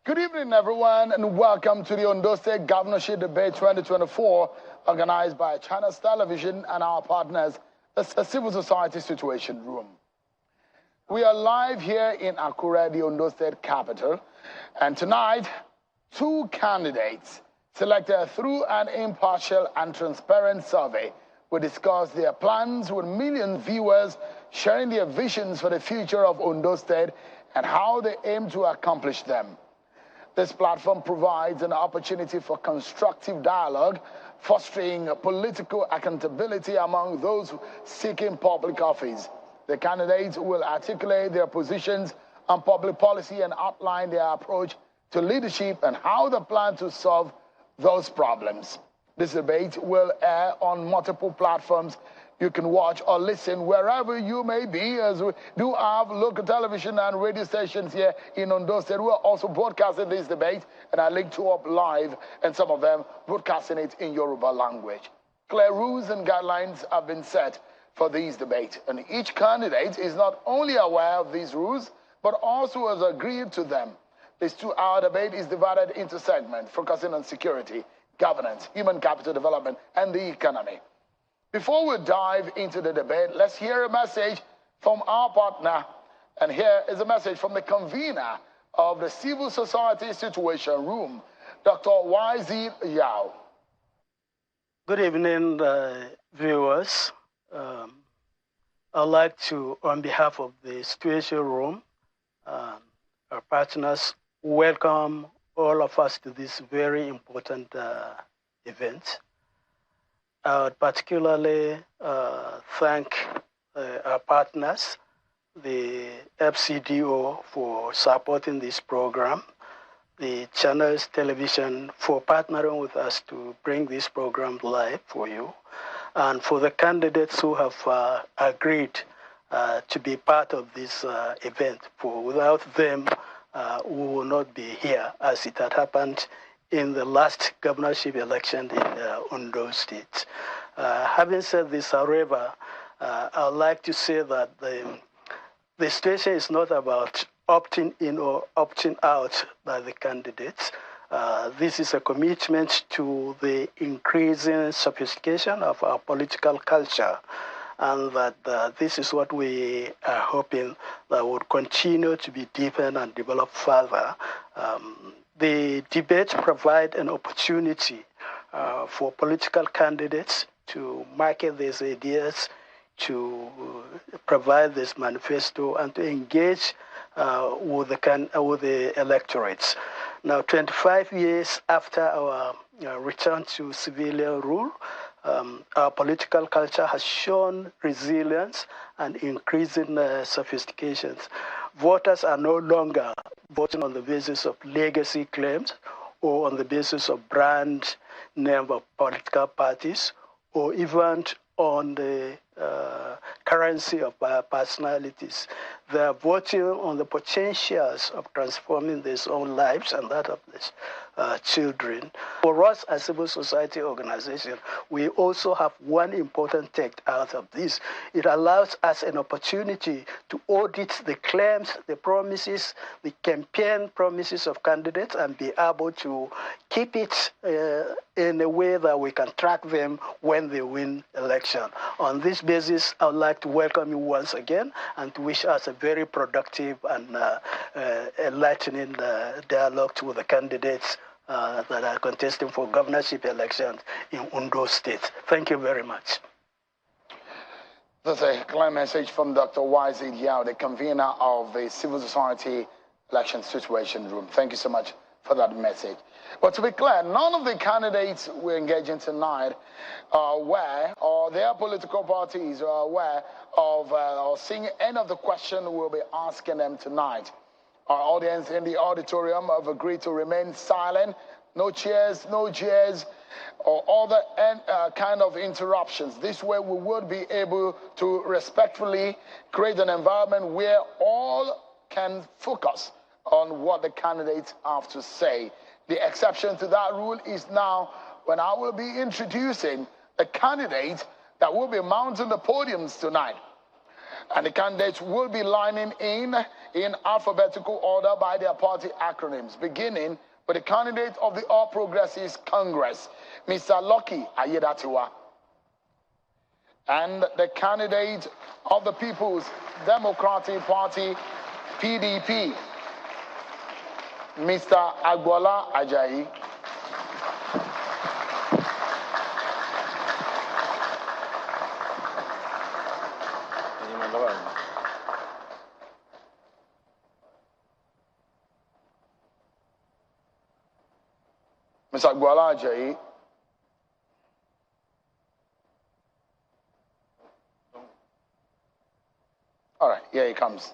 Good evening, everyone, and welcome to the Ondo State Governorship Debate 2024, organized by China's Television and our partners, the Civil Society Situation Room. We are live here in Akure, the Ondo State capital, and tonight, two candidates selected through an impartial and transparent survey will discuss their plans with million viewers sharing their visions for the future of Ondo State and how they aim to accomplish them. This platform provides an opportunity for constructive dialogue, fostering political accountability among those seeking public office. The candidates will articulate their positions on public policy and outline their approach to leadership and how they plan to solve those problems. This debate will air on multiple platforms. You can watch or listen wherever you may be, as we do have local television and radio stations here in Ondo State. We're also broadcasting this debate, and I linked two up live, and some of them broadcasting it in Yoruba language. Clear rules and guidelines have been set for these debates, and each candidate is not only aware of these rules, but also has agreed to them. This 2-hour debate is divided into segments, focusing on security, governance, human capital development, and the economy. Before we dive into the debate, let's hear a message from our partner. And here is a message from the convener of the Civil Society Situation Room, Dr. Aiyedatiwa. Good evening, viewers. I'd like to, on behalf of the Situation Room, our partners, welcome all of us to this very important event. I would particularly thank our partners, the FCDO, for supporting this program, the Channels Television for partnering with us to bring this program live for you, and for the candidates who have agreed to be part of this event. For without them, we will not be here, as it had happened in the last governorship election in Ondo State. Having said this, however, I'd like to say that the situation is not about opting in or opting out by the candidates. This is a commitment to the increasing sophistication of our political culture, and that this is what we are hoping that would continue to be deepened and developed further. The debates provide an opportunity for political candidates to market these ideas, to provide this manifesto, and to engage with the electorates. Now, 25 years after our return to civilian rule, our political culture has shown resilience and increasing sophistications. Voters are no longer voting on the basis of legacy claims or on the basis of brand name of political parties, or even on the currency of personalities. They are voting on the potentials of transforming their own lives and that of their children. For us as civil society organization, we also have one important take out of this. It allows us an opportunity to audit the claims, the promises, the campaign promises of candidates, and be able to keep it in a way that we can track them when they win election. On this basis, I would like to welcome you once again and to wish us a very productive and enlightening dialogue with the candidates that are contesting for governorship elections in Ondo State. Thank you very much. That's a clear message from Dr. Aiyedatiwa, the convener of the Civil Society Election Situation Room. Thank you so much for that message. But to be clear, none of the candidates we're engaging tonight are aware, or their political parties are aware of or seeing any of the questions we'll be asking them tonight. Our audience in the auditorium have agreed to remain silent. No cheers, no jeers, or other kind of interruptions. This way we would be able to respectfully create an environment where all can focus on what the candidates have to say. The exception to that rule is now when I will be introducing the candidates that will be mounting the podiums tonight. And the candidates will be lining in alphabetical order by their party acronyms, beginning with the candidate of the All Progressives Congress, Mr. Lucky Aiyedatiwa, and the candidate of the People's Democratic Party, PDP, Mr. Ajayi. Mr. Ajayi. All right, here he comes.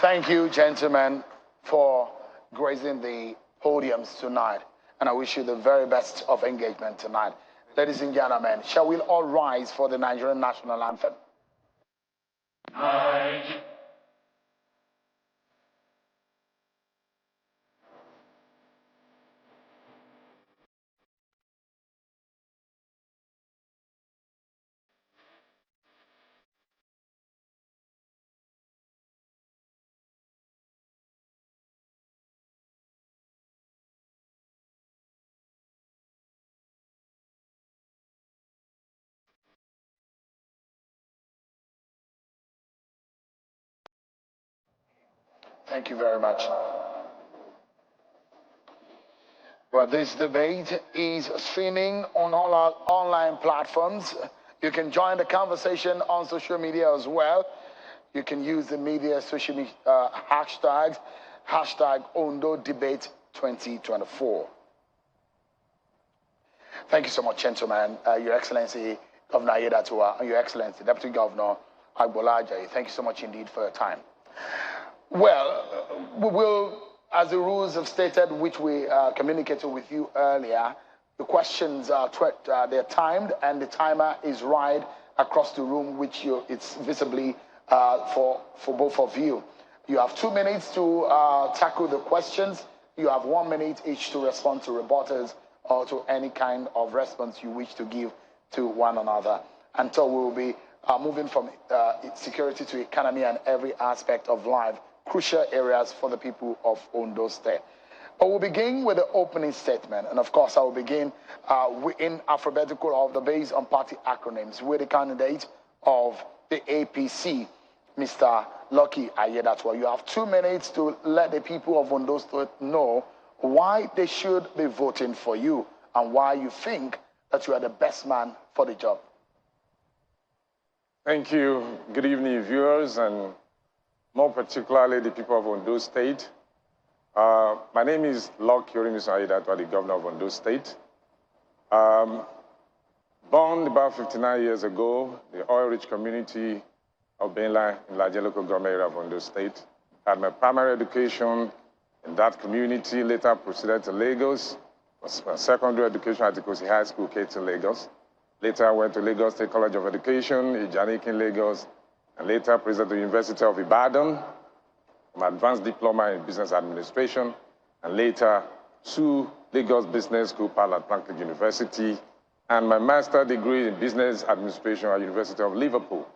Thank you, gentlemen, for gracing the podiums tonight. And I wish you the very best of engagement tonight. Ladies and gentlemen, shall we all rise for the Nigerian national anthem? Thank you very much. Well, this debate is streaming on all our online platforms. You can join the conversation on social media as well. You can use the media social media hashtags, hashtag Ondo Debate 2024. Thank you so much, gentlemen. Your Excellency, Governor Aiyedatiwa, and Your Excellency, Deputy Governor Ajayi. Thank you so much indeed for your time. Well, we will, as the rules have stated, which we communicated with you earlier, the questions are they're timed, and the timer is right across the room, which it's visibly for both of you. You have 2 minutes to tackle the questions. You have 1 minute each to respond to rebuttals or to any kind of response you wish to give to one another. And so we will be moving from security to economy and every aspect of life, crucial areas for the people of Ondo State. But we'll begin with the opening statement. And of course, I will begin in alphabetical order based on party acronyms with the candidate of the APC, Mr. Lucky Aiyedatiwa. You have 2 minutes to let the people of Ondo State know why they should be voting for you and why you think that you are the best man for the job. Thank you. Good evening, viewers, and more particularly the people of Ondo State. My name is Lucky Aiyedatiwa, the governor of Ondo State. Born about 59 years ago, the oil-rich community of Benla in Laje local government area of Ondo State. Had my primary education in that community, later proceeded to Lagos. My secondary education at Ikosi High School, Ketu, Lagos. Later I went to Lagos State College of Education, Ajayi in Lagos, and later presented to the University of Ibadan, my advanced diploma in business administration, and later to Lagos Business School, Pal Franklin University, and my master's degree in business administration at University of Liverpool.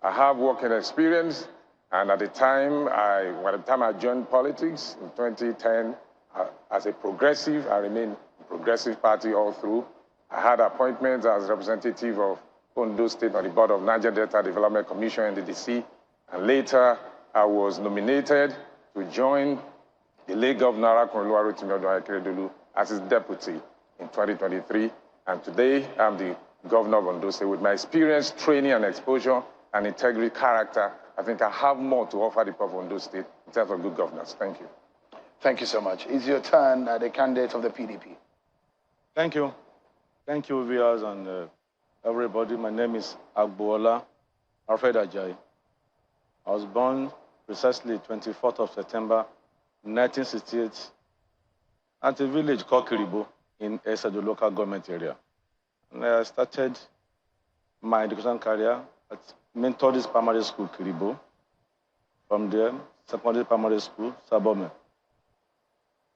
I have working experience, and at the time I joined politics in 2010, as a progressive, I remained a progressive party all through. I had appointments as representative of Ondo State on the board of Niger Delta Development Commission, NDDC, and later I was nominated to join the late Governor Ajayi as his deputy in 2023. And today I'm the governor of Ondo State. With my experience, training, and exposure, and integrity character, I think I have more to offer the people of Ondo State in terms of good governance. Thank you. Thank you so much. It's your turn, the candidate of the PDP. Thank you. Thank you, viewers and everybody. My name is Agboola Alfred Ajayi. I was born precisely 24th of September 1968 at a village called Kiribo in Esedo local government area. And I started my education career at Methodist Primary School, Kiribo. From there, secondary primary school, Sabome.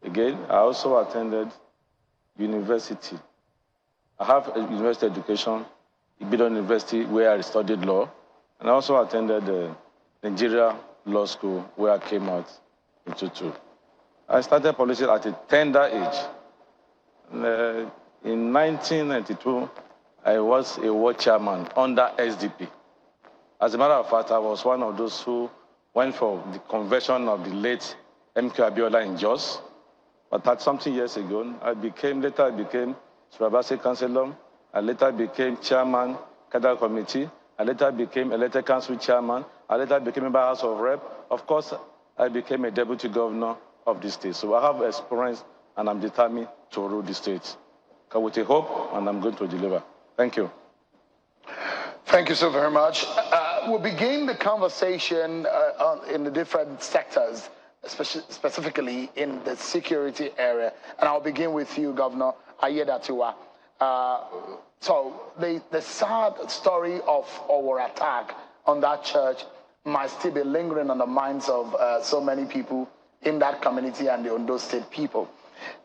Again, I also attended university. I have a university education, Ibadan University, where I studied law, and I also attended the Nigeria Law School, where I came out in 2022. I started politics at a tender age. And, in 1992, I was a ward chairman under SDP. As a matter of fact, I was one of those who went for the conversion of the late MK Abiola in Jos. But that something years ago, later I became Surabase Councillor. I later became chairman, Cadre Committee. I later became elected council chairman. I later became member House of Rep. Of course, I became a deputy governor of the state. So I have experience and I'm determined to rule the state. With a hope, and I'm going to deliver. Thank you. Thank you so very much. We'll begin the conversation in the different sectors, specifically in the security area. And I'll begin with you, Governor Aiyedatiwa. So the sad story of our attack on that church might still be lingering on the minds of so many people in that community and the Ondo State people.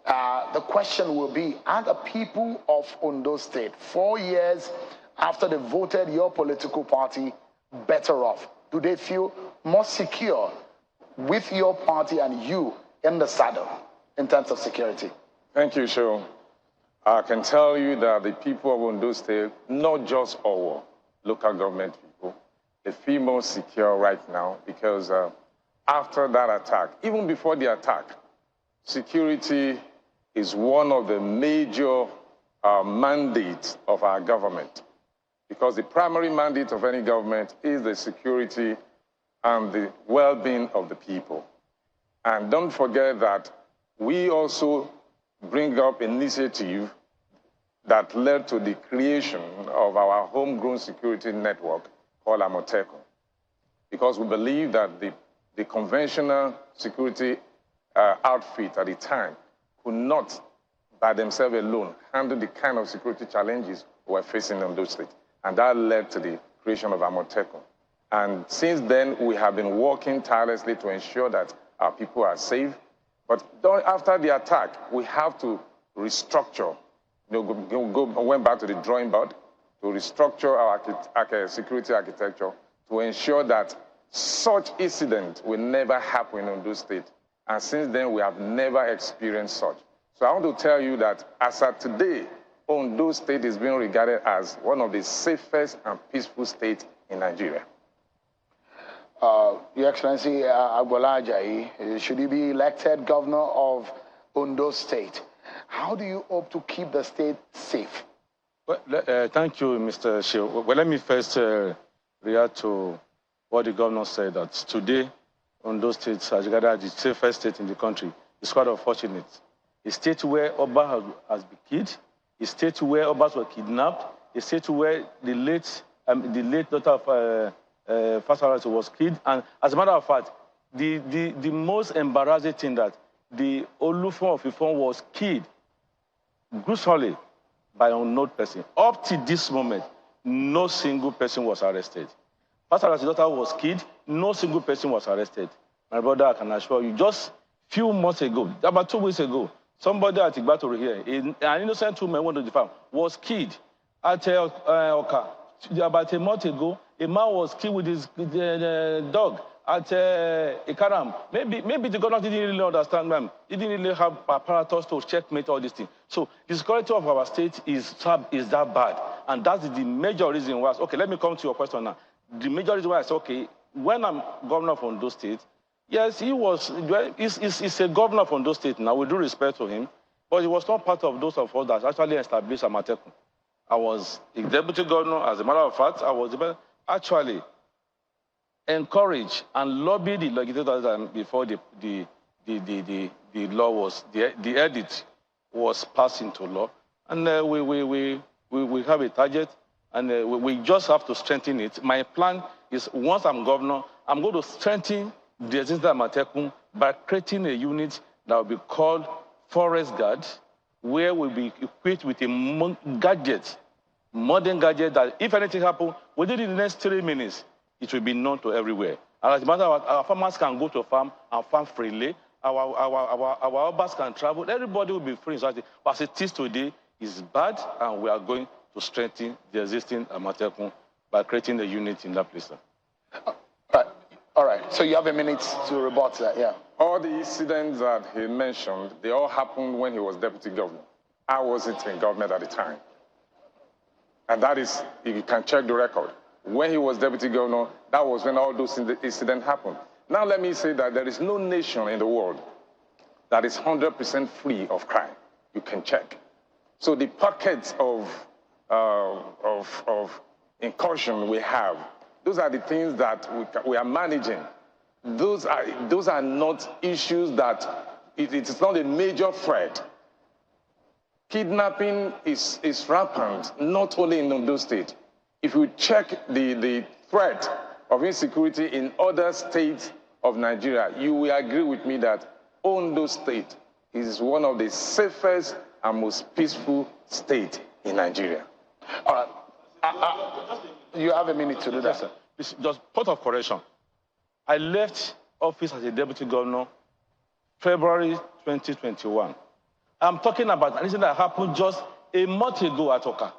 The question will be, are the people of Ondo State, 4 years after they voted your political party, better off? Do they feel more secure with your party and you in the saddle in terms of security? Thank you, Sho. I can tell you that the people of Ondo State, not just our local government people, they feel more secure right now because after that attack, even before the attack, security is one of the major mandates of our government, because the primary mandate of any government is the security and the well-being of the people. And don't forget that we also bring up initiative that led to the creation of our homegrown security network called Amotekun, because we believe that the conventional security outfit at the time could not, by themselves alone, handle the kind of security challenges we're facing in those states. And that led to the creation of Amotekun. And since then, we have been working tirelessly to ensure that our people are safe. But after the attack, we have to restructure, went back to the drawing board to restructure our security architecture to ensure that such incident will never happen in Ondo State. And since then, we have never experienced such. So I want to tell you that as of today, Ondo State is being regarded as one of the safest and peaceful states in Nigeria. Your Excellency, Ajayi, should you be elected governor of Ondo State, how do you hope to keep the state safe? Well, thank you, Mr. Sheo. Well, let me first react to what the governor said, that today, Ondo State has regarded as the safest state in the country. It's quite unfortunate. A state where Oba has been killed, a state where Obas were kidnapped, a state where the late daughter of Fasarati was killed. And as a matter of fact, the most embarrassing thing that the Olufon of Ifon was killed gruesomely by an unknown person. Up to this moment, no single person was arrested. Fasarati's daughter was killed, no single person was arrested. My brother, I can assure you, just few months ago, about 2 weeks ago, somebody at Igbatoro here, an innocent woman went to the farm, was killed at Oka. About a month ago, a man was killed with his dog at Ikaram. Maybe the government didn't really understand, ma'am. He didn't really have apparatus to checkmate all these things. So the security of our state is that bad. And that's the major reason why. Okay, let me come to your question now. The major reason why I said, okay, when I'm governor of Ondo State, yes, he's a governor of Ondo State now, with due respect to him, but he was not part of those of us that actually established Amotekun. I was a deputy governor. As a matter of fact, I was actually encouraged and lobbied the legislators before the law was, the edit was passed into law. And we have a target, and we just have to strengthen it. My plan is, once I'm governor, I'm going to strengthen the existing Amotekun by creating a unit that will be called Forest Guard, where we'll be equipped with a modern gadget that if anything happens, within the next 3 minutes, it will be known to everywhere. And as a matter of fact, our farmers can go to farm and farm freely. Our urbans can travel. Everybody will be free. But as it is today, it's bad, and we are going to strengthen the existing Amatekun by creating a unit in that place. All right. So you have a minute to rebut that, yeah. All the incidents that he mentioned, they all happened when he was deputy governor. I wasn't in government at the time. And that is, you can check the record. When he was deputy governor, that was when all those incidents happened. Now let me say that there is no nation in the world that is 100% free of crime. You can check. So the pockets of incursion we have, those are the things that we are managing. Those are not issues that, it is not a major threat. Kidnapping is rampant, not only in Ondo State. If you check the threat of insecurity in other states of Nigeria, you will agree with me that Ondo State is one of the safest and most peaceful states in Nigeria. All right. You have a minute to do that. Yes, sir. Just point of correction. I left office as a deputy governor February 2021. I'm talking about an incident that happened just a month ago at Oka.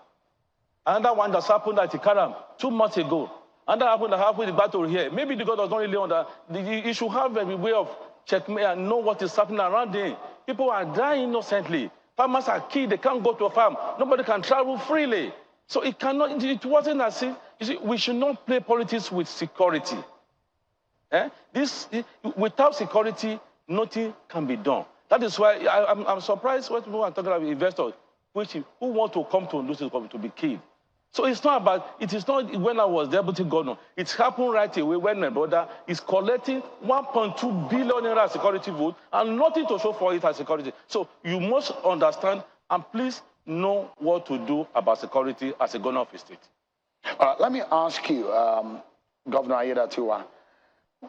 Another one that's happened at Ikaram 2 months ago. Another happened in battle here. Maybe the God was not really on that. You should have a way of checking and know what is happening around there. People are dying innocently. Farmers are killed. They can't go to a farm. Nobody can travel freely. So it cannot. It wasn't as if, you see, we should not play politics with security. Without security, nothing can be done. That is why I'm surprised when people are talking about investors who want to come to Ondo State to be killed. So it's not about, it is not when I was deputy governor. It's happened right away when my brother is collecting 1.2 billion naira security vote and nothing to show for it as security. So you must understand and please know what to do about security as a governor of a state. Let me ask you, Governor Aiyedatiwa,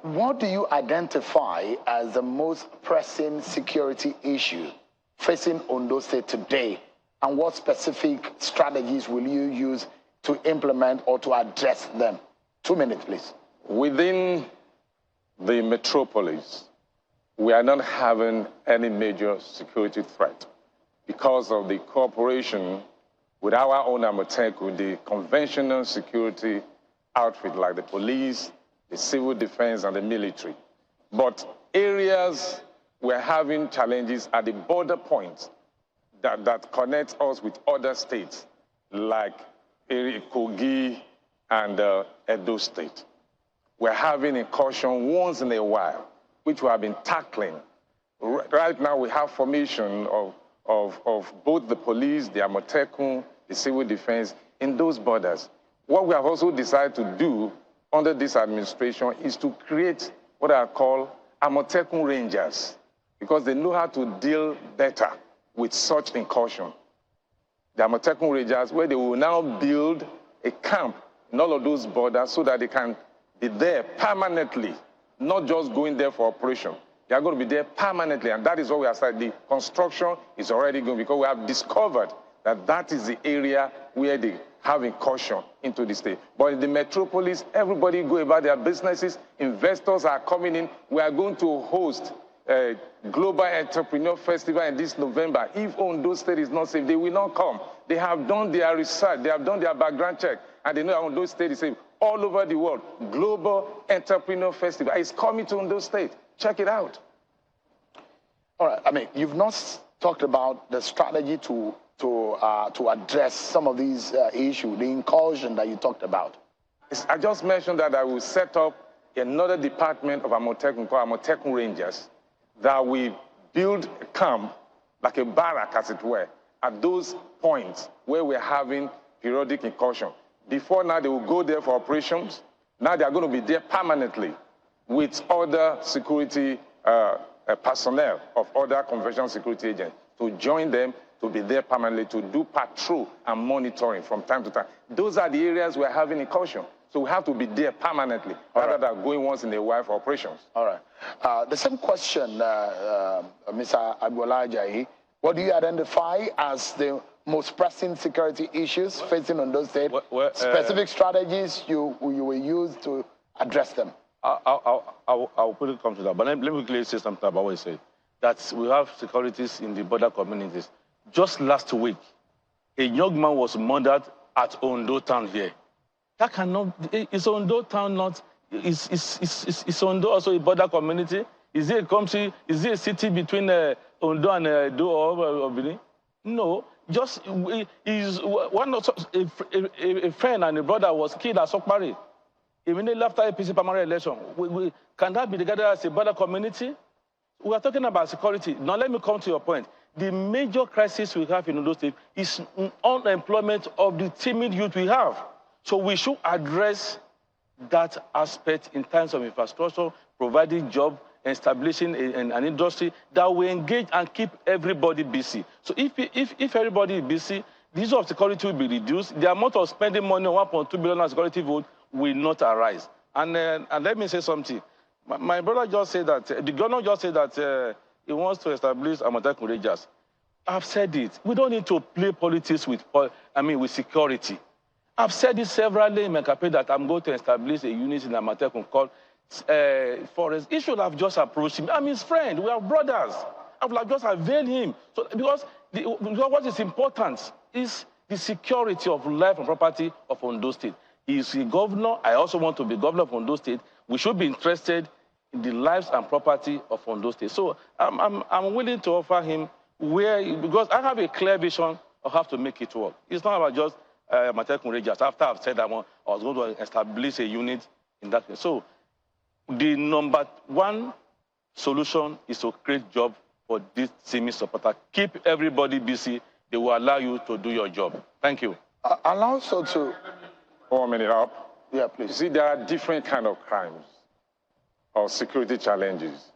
what do you identify as the most pressing security issue facing Ondo State today? And what specific strategies will you use to implement or to address them? 2 minutes, please. Within the metropolis, we are not having any major security threat because of the cooperation with our own Amatekun, the conventional security outfit like the police, the civil defense, and the military. But areas we're having challenges at the border points that connect us with other states, like Kogi and Edo State. We're having incursion once in a while, which we have been tackling. Right now, we have formation of both the police, the Amatekun, the civil defense in those borders. What we have also decided to do under this administration is to create what I call Amatekun Rangers, because they know how to deal better with such incursion. The Amatekun Rangers, where they will now build a camp in all of those borders so that they can be there permanently, not just going there for operation. They are going to be there permanently, and that is what we have started. The construction is already going, because we have discovered that that is the area where they have incursion into the state. But in the metropolis, everybody go about their businesses. Investors are coming in. We are going to host a Global Entrepreneur Festival in this November. If Ondo State is not safe, they will not come. They have done their research, they have done their background check, and they know Ondo State is safe. All over the world, Global Entrepreneur Festival is coming to Ondo State. Check it out. All right, I mean, you've not talked about the strategy to address some of these issues, the incursion that you talked about. I just mentioned that I will set up another department of Amatekun called Amatekun Rangers, that we build a camp, like a barrack as it were, at those points where we're having periodic incursion. Before now, they will go there for operations. Now they are going to be there permanently with other security personnel of other conventional security agents to join them, to be there permanently, to do patrol and monitoring from time to time. Those are the areas we're having incursion. So we have to be there permanently, rather than going once in a while for operations. All right. The same question, Mr. Ajayi. What do you identify as the most pressing security issues facing Ondo State? Specific strategies you will use to address them? I'll quickly come to that. But let me quickly say something about what you said. That we have securities in the border communities. Just last week, a young man was murdered at Ondo town here. That cannot, is Ondo town not, is Ondo also a border community? Is it a country, is it a city between Ondo and Do or Benin? No, just is one of a friend and a brother was killed at Sokpari. Immediately after APC primary election, can that be regarded as a border community? We are talking about security. Now let me come to your point. The major crisis we have in Ondo State is unemployment of the timid youth we have. So we should address that aspect in terms of infrastructure, providing jobs, establishing an industry that will engage and keep everybody busy. So if everybody is busy, the issue of security will be reduced. The amount of spending money on 1.2 billion on security vote will not arise. And let me say something. My brother just said that, the governor just said that he wants to establish Amotekun Rangers. I've said it. We don't need to play politics with security. I've said it severally in my campaign that I'm going to establish a unit in Amotekun called Forest. He should have just approached him. I'm his friend. We are brothers. I would have just availed him. So, because what is important is the security of life and property of Ondo State. He's a governor. I also want to be governor of Ondo State. We should be interested in the lives and property of Ondo State. So I'm willing to offer him because I have a clear vision of how to make it work. It's not about just Amotekun Rangers. After I've said that I was going to establish a unit in that way. So the number one solution is to create jobs for this semi supporter. Keep everybody busy. They will allow you to do your job. Thank you. Allow also to... 1 minute up. Yeah, please. You see, there are different kind of crimes or security challenges.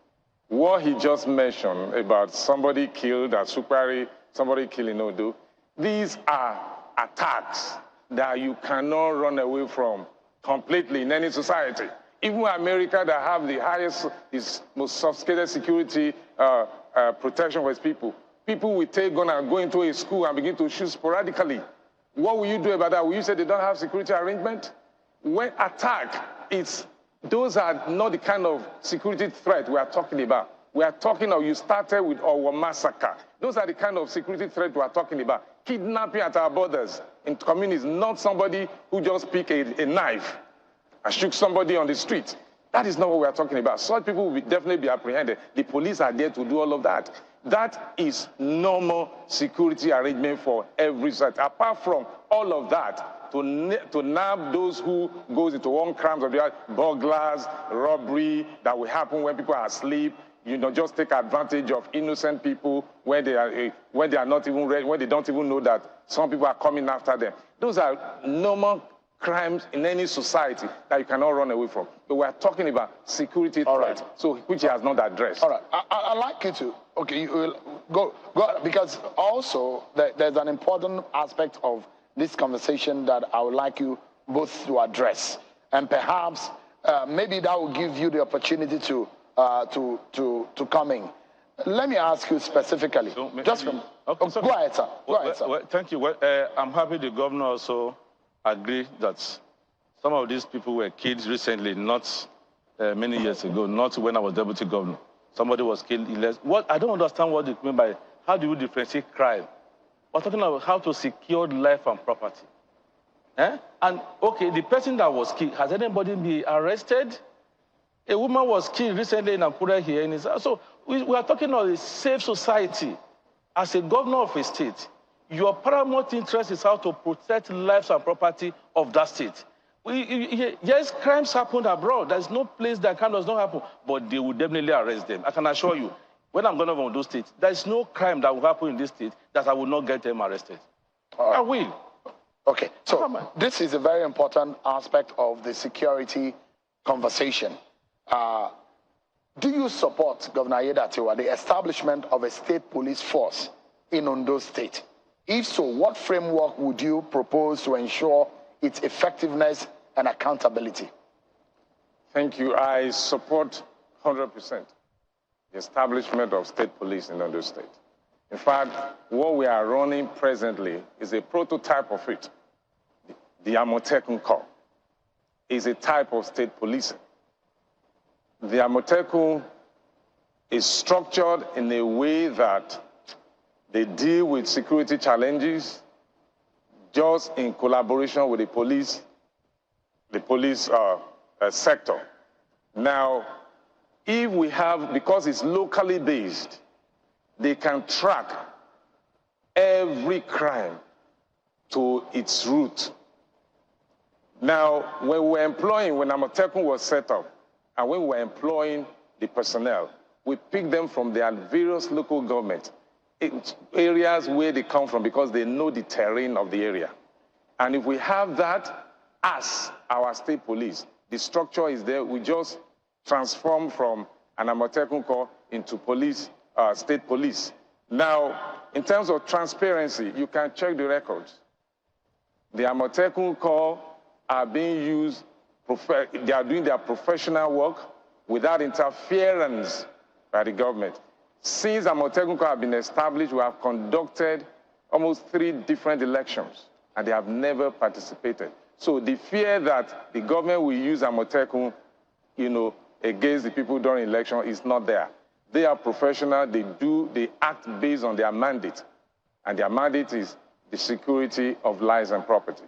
What he just mentioned about somebody killed at Sukari, somebody killed in Ondo, these are attacks that you cannot run away from completely in any society. Even America that have the highest, most sophisticated security protection for its people, people will take gun and go into a school and begin to shoot sporadically. What will you do about that? Will you say they don't have security arrangement? When attack, those are not the kind of security threat we are talking about. We are talking of, you started with our massacre. Those are the kind of security threat we are talking about. Kidnapping at our borders in communities, not somebody who just picked a knife and shook somebody on the street. That is not what we are talking about. Such people will definitely be apprehended. The police are there to do all of that. That is normal security arrangement for every site. Apart from all of that, to nab those who goes into one crimes of the other, burglars, robbery that will happen when people are asleep, just take advantage of innocent people when they are not even ready, when they don't even know that some people are coming after them. Those are normal crimes in any society that you cannot run away from. But we are talking about security threats, so which he has not addressed. All right, I'd like you to, okay, you will go, because also there's an important aspect of this conversation that I would like you both to address. And perhaps maybe that will give you the opportunity to come in. Let me ask you specifically. So go ahead, sir. Well, thank you. Well, I'm happy the governor also agreed that some of these people were killed recently, not many years ago, not when I was deputy governor. Somebody was killed. I don't understand what you mean by how do you differentiate crime? We're talking about how to secure life and property. And okay, the person that was killed, has anybody been arrested? A woman was killed recently in Akure here. So we are talking about a safe society. As a governor of a state, your paramount interest is how to protect lives and property of that state. Yes, crimes happen abroad. There's no place that crime does not happen, but they will definitely arrest them. I can assure you, when I'm governor of Ondo State, there's no crime that will happen in this state that I will not get them arrested. I will. Okay, so this is a very important aspect of the security conversation. Do you support, Governor Aiyedatiwa, the establishment of a state police force in Ondo State? If so, what framework would you propose to ensure its effectiveness and accountability? Thank you. I support 100% the establishment of state police in Ondo State. In fact, what we are running presently is a prototype of it. The Amotekun Corps is a type of state policing. the Amotekun is structured in a way that they deal with security challenges just in collaboration with the police sector. Now, if we have, because it's locally based, they can track every crime to its root. Now, when Amotekun was set up, and when we were employing the personnel, we picked them from their various local government areas where they come from because they know the terrain of the area. And if we have that as our state police, the structure is there, we just transform from an Amotekun corps into police, state police. Now, in terms of transparency, you can check the records. The Amotekun corps are being used, they are doing their professional work without interference by the government. Since Amotekun corps have been established, we have conducted almost 3 different elections, and they have never participated. So the fear that the government will use Amotekun, against the people during election is not there. They are professional, they act based on their mandate, and their mandate is the security of lives and properties.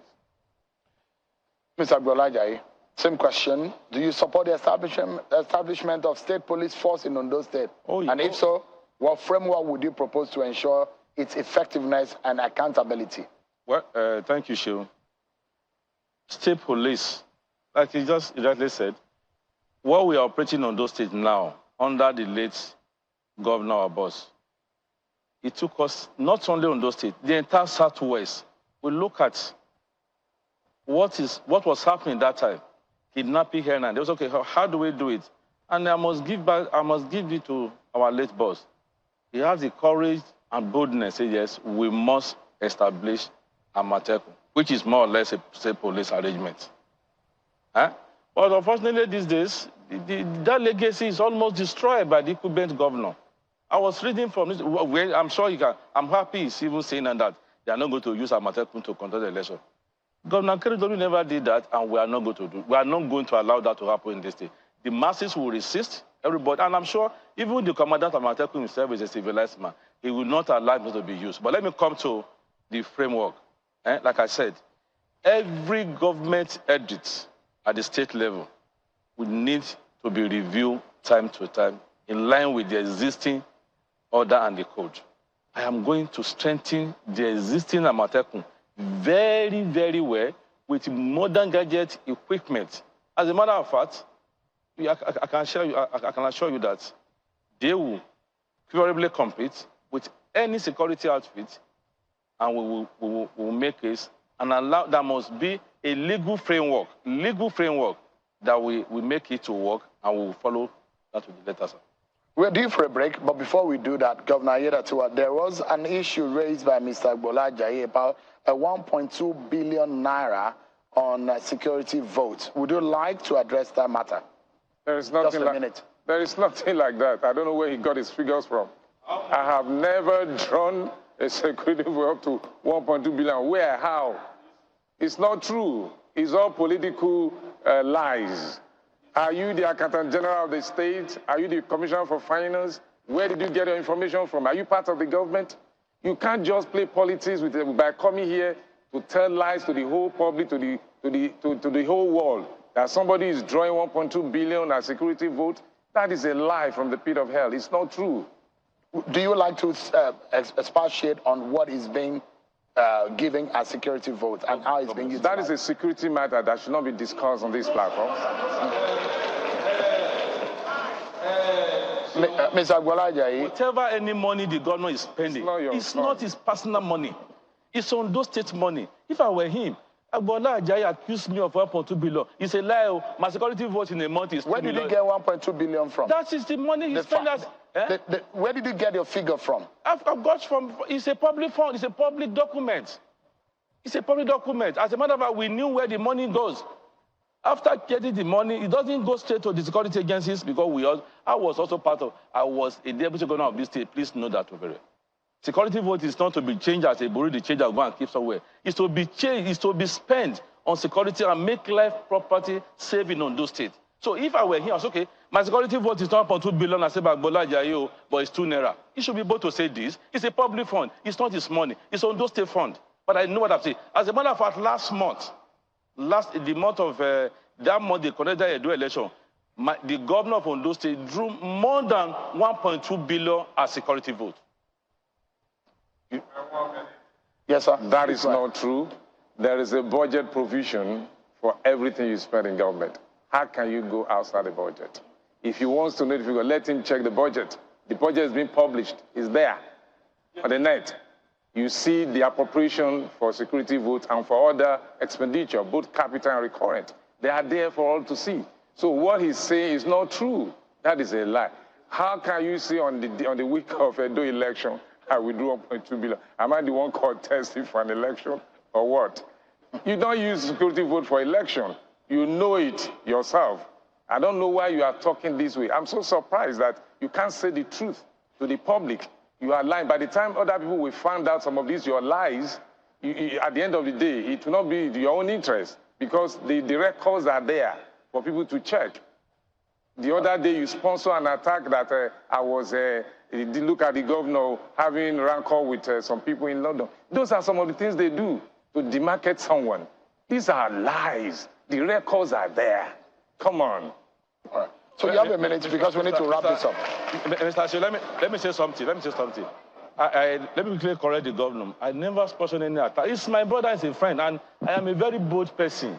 Mr. Ajayi, same question. Do you support the establishment of state police force in Ondo State? Oh, yeah. And if so, what framework would you propose to ensure its effectiveness and accountability? Well, thank you, Shehu. State police, like you just rightly said, what we are operating on those states now, under the late governor, our boss, it took us not only on those states, the entire Southwest. We look at what was happening that time, kidnapping here, and they was okay. How do we do it? And I must give it to our late boss. He has the courage and boldness. Say yes, we must establish Amotekun, which is more or less a state police arrangement. Huh? But unfortunately, these days, that legacy is almost destroyed by the incumbent governor. I was reading from this. I'm sure you can. I'm happy he's even saying that they are not going to use Amotekun to conduct the election. Governor Keredolu never did that, and we are not going to do. We are not going to allow that to happen in this state. The masses will resist. Everybody, and I'm sure even the commandant of Amotekun himself is a civilized man. He will not allow it to be used. But let me come to the framework. Like I said, every government edit at the state level would need to be reviewed time to time in line with the existing order and the code. I am going to strengthen the existing Amotekun very, very well with modern gadget equipment. As a matter of fact, I can assure you that they will favorably compete with any security outfit, and we will make it and allow. There must be a legal framework that we make it to work, and we will follow that with the letters. We're due for a break, but before we do that, Governor Aiyedatiwa, there was an issue raised by Mr. Ajayi about a 1.2 billion naira on security votes. Would you like to address that matter? There is nothing Just a minute. There is nothing like that. I don't know where he got his figures from. I have never drawn a security vote up to 1.2 billion. Where? How? It's not true. It's all political lies. Are you the Accountant General of the state? Are you the Commissioner for Finance? Where did you get your information from? Are you part of the government? You can't just play politics by coming here to tell lies to the whole public, to the whole world, that somebody is drawing 1.2 billion as security vote. That is a lie from the pit of hell. It's not true. Do you like to expatiate on what is being given as security votes and how it's being used? That is a security matter that should not be discussed on this platform. Mr. Ajayi, whatever any money the government is spending, it's not his personal money. It's on those state money. If I were him, Ajayi accused me of 1.2 billion. It's a lie. My security vote in a month is 2 Where did you get 1.2 billion from? That is the money he spent. Where did you get your figure from? I've got from, it's a public fund, it's a public document. It's a public document. As a matter of fact, we knew where the money goes. After getting the money, it doesn't go straight to the security agencies because I was also I was a deputy governor of this state. Please know that over. Security vote is not to be changed as a bureau the change and go and keep somewhere. It's to be changed, it's to be spent on security and make life property safe in Ondo State. So if I were here, I was okay, my security vote is 1.2 billion, I say by Ajayi, but it's 2 naira. He should be able to say this. It's a public fund. It's not his money. It's Ondo State Fund. But I know what I'm saying. As a matter of fact, last month, the month of that month, they conducted the election. The governor of Ondo State drew more than 1.2 billion as security vote. Yes, sir. That is not true. There is a budget provision for everything you spend in government. How can you go outside the budget? If he wants to know the figure, let him check the budget. The budget is being published. It's there on the net. You see the appropriation for security votes and for other expenditure, both capital and recurrent. They are there for all to see. So what he's saying is not true. That is a lie. How can you say on the week of Edo election, I will do 1.2 billion? Am I the one contesting for an election or what? You don't use security vote for election. You know it yourself. I don't know why you are talking this way. I'm so surprised that you can't say the truth to the public. You are lying. By the time other people will find out some of these, your lies, at the end of the day, it will not be your own interest because the records are there for people to check. The other day, you sponsor an attack that look at the governor having rancor with some people in London. Those are some of the things they do to demarcate someone. These are lies. The records are there. Come on. All right. So you have a minute because we need to wrap this up. Mr. Ajayi, let me say something. Let me quickly correct the governor. I never sponsored any attack. It's my brother, is a friend, and I am a very bold person.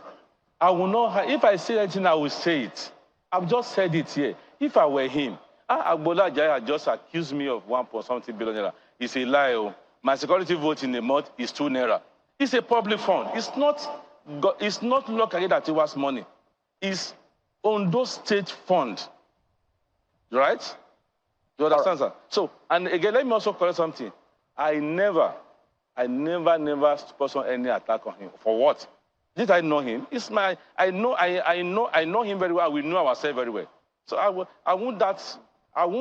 I will not. If I say anything, I will say it. I've just said it here. If I were him, Ajayi had just accused me of 1.something billion naira. It's a lie. Oh. My security vote in a month is 2 naira. It's a public fund. It's not Aiyedatiwa's money. It's Ondo State Fund. Right? You understand, sir? So, and again, let me also correct something. I never sponsor any attack on him. For what? Did I know him? It's my, I know him very well. We know ourselves very well. So I won't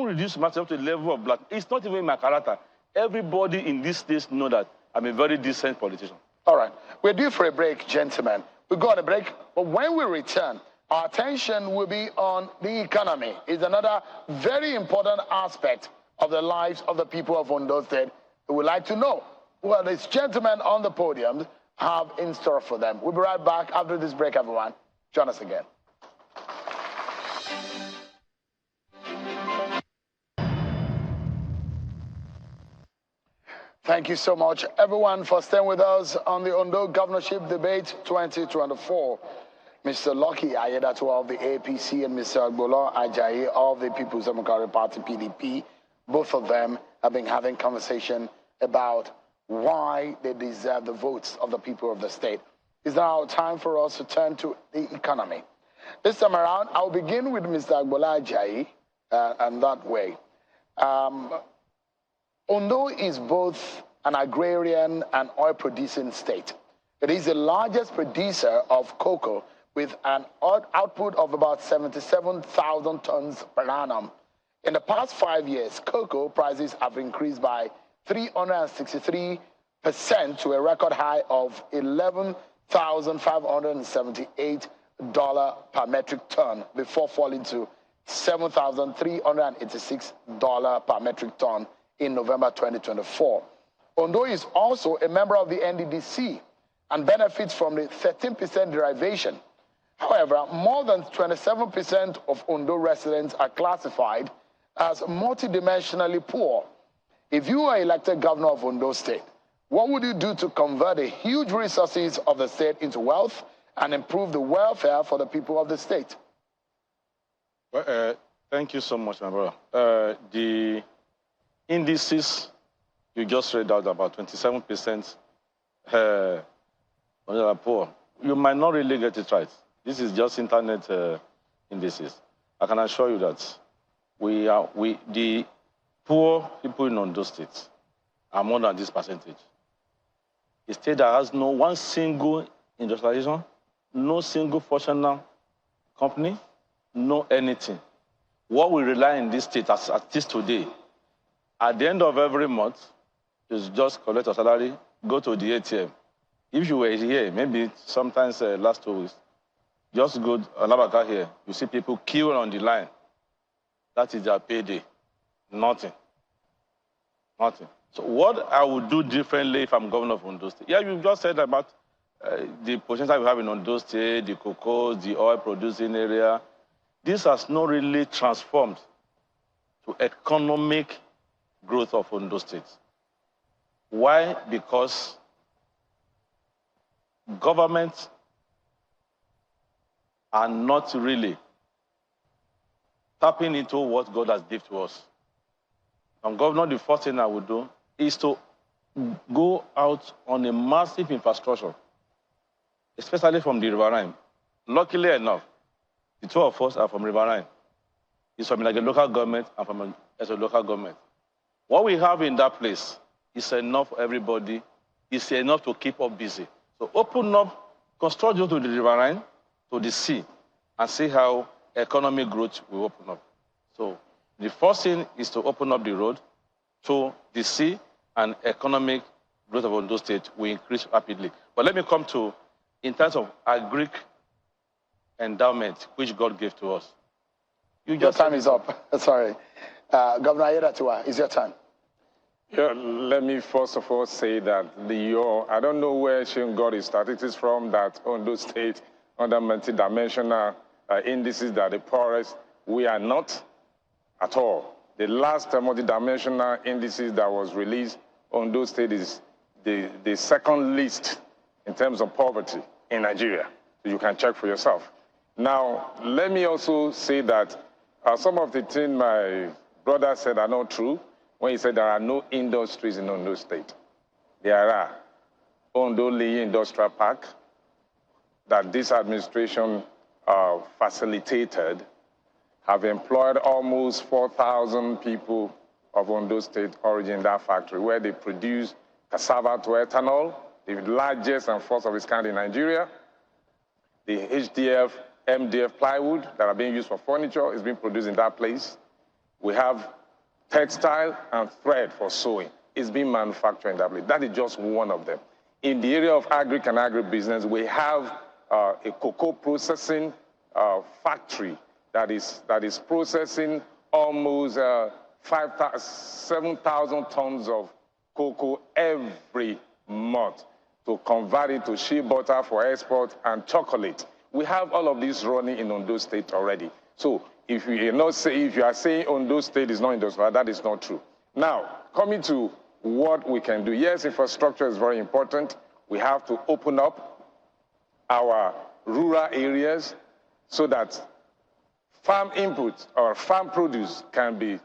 reduce myself to the level of black. It's not even my character. Everybody in this state know that I'm a very decent politician. All right. We're due for a break, gentlemen. We got a break, but when we return, our attention will be on the economy. It's another very important aspect of the lives of the people of Ondo State. We would like to know what these gentlemen on the podium have in store for them. We'll be right back after this break, everyone. Join us again. Thank you so much, everyone, for staying with us on the Ondo Governorship Debate 2024. Mr. Lucky Aiyedatiwa of the APC and Mr. Ajayi of the People's Democratic Party, PDP, both of them have been having conversation about why they deserve the votes of the people of the state. It's now time for us to turn to the economy. This time around, I'll begin with Mr. Ajayi, and that way. Ondo is both an agrarian and oil-producing state. It is the largest producer of cocoa with an output of about 77,000 tons per annum. In the past 5 years, cocoa prices have increased by 363% to a record high of $11,578 per metric ton before falling to $7,386 per metric ton in November 2024. Ondo is also a member of the NDDC and benefits from the 13% derivation. However, more than 27% of Ondo residents are classified as multidimensionally poor. If you are elected governor of Ondo State, what would you do to convert the huge resources of the state into wealth and improve the welfare for the people of the state? Well, thank you so much, my brother. The indices you just read out, about 27% are poor. You might not really get it right. This is just internet indices. I can assure you that the poor people in Ondo State are more than this percentage. A state that has no one single industrialization, no single functional company, no anything. What we rely in this state as this today, at the end of every month, is just collect your salary, go to the ATM. If you were here, maybe sometimes last 2 weeks, Just go Alabaka here, you see people queuing on the line. That is their payday. Nothing. Nothing. So what I would do differently if I'm governor of Ondo State? Yeah, you just said about the potential we have in Ondo State, the cocoa, the oil producing area. This has not really transformed to economic growth of Ondo State. Why? Because governments are not really tapping into what God has given to us. And governor, the first thing I would do is to go out on a massive infrastructure, especially from the riverine. Luckily enough, the two of us are from riverine. He's from like a local government and from as a local government. What we have in that place is enough for everybody. It's enough to keep us busy. So open up, construct you to the riverine, to the sea, and see how economic growth will open up. So the first thing is to open up the road to the sea, and economic growth of Ondo State will increase rapidly. But let me come to, in terms of agric endowment, which God gave to us. Your time is up. Sorry. Governor Aiyedatiwa, it's your time. Yeah, let me first of all say that I don't know where Shane got his statistics from, that Ondo State under multidimensional indices that the poorest. We are not at all. The last multidimensional indices that was released, Ondo State is the second least in terms of poverty in Nigeria. So you can check for yourself. Now, let me also say that some of the things my brother said are not true when he said there are no industries in Ondo State. There are. Ondo Lee Industrial Park that this administration facilitated have employed almost 4,000 people of Ondo State origin in that factory, where they produce cassava to ethanol, the largest and first of its kind in Nigeria. The HDF, MDF plywood that are being used for furniture is being produced in that place. We have textile and thread for sewing. It's being manufactured in that place. That is just one of them. In the area of agric and agribusiness, we have a cocoa processing factory that is processing almost 7,000 tons of cocoa every month to convert it to shea butter for export and chocolate. We have all of this running in Ondo State already. So if you are saying Ondo State is not industrial, that is not true. Now, coming to what we can do. Yes, infrastructure is very important. We have to open up our rural areas so that farm input or farm produce can be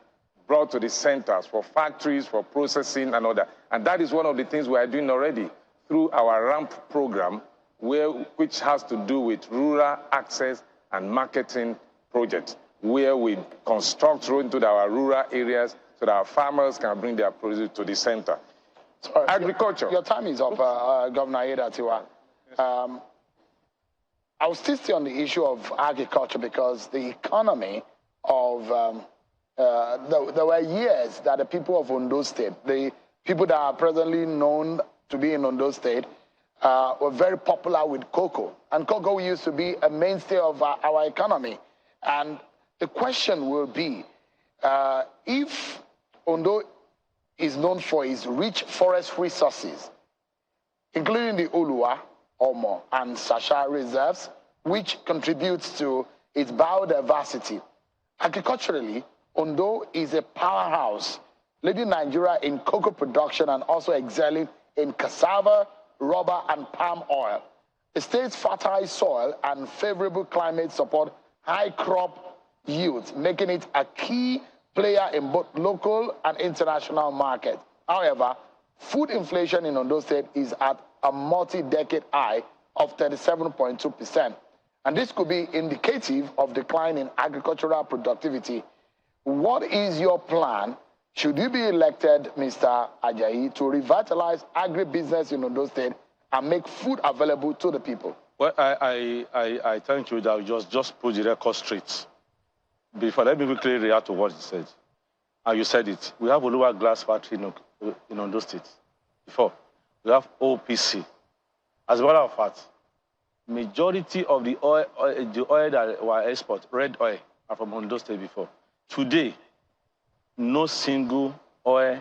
brought to the centers for factories, for processing and all that. And that is one of the things we are doing already through our RAMP program, which has to do with rural access and marketing projects, where we construct roads into our rural areas so that our farmers can bring their produce to the center. Sorry, agriculture. Your time is up, Governor Aiyedatiwa. I will still stay on the issue of agriculture because the economy of, there were years that the people of Ondo State, the people that are presently known to be in Ondo State, were very popular with cocoa. And cocoa used to be a mainstay of our economy. And the question will be, if Ondo is known for its rich forest resources, including the Oluwa, Omo, and Sasha reserves, which contributes to its biodiversity. Agriculturally, Ondo is a powerhouse, leading Nigeria in cocoa production and also excelling in cassava, rubber, and palm oil. The state's fertile soil and favorable climate support high crop yields, making it a key player in both local and international markets. However, food inflation in Ondo State is at a multi-decade high of 37.2%. And this could be indicative of decline in agricultural productivity. What is your plan, should you be elected, Mr. Ajayi, to revitalize agribusiness in Ondo State and make food available to the people? Well, I thank you that you just put the record straight. Before, let me quickly react to what you said. And you said it. We have Oluwa glass factory in Ondo State. Before, we have OPC. As a matter of fact, majority of the oil that were export, red oil, are from Ondo State before. Today, no single oil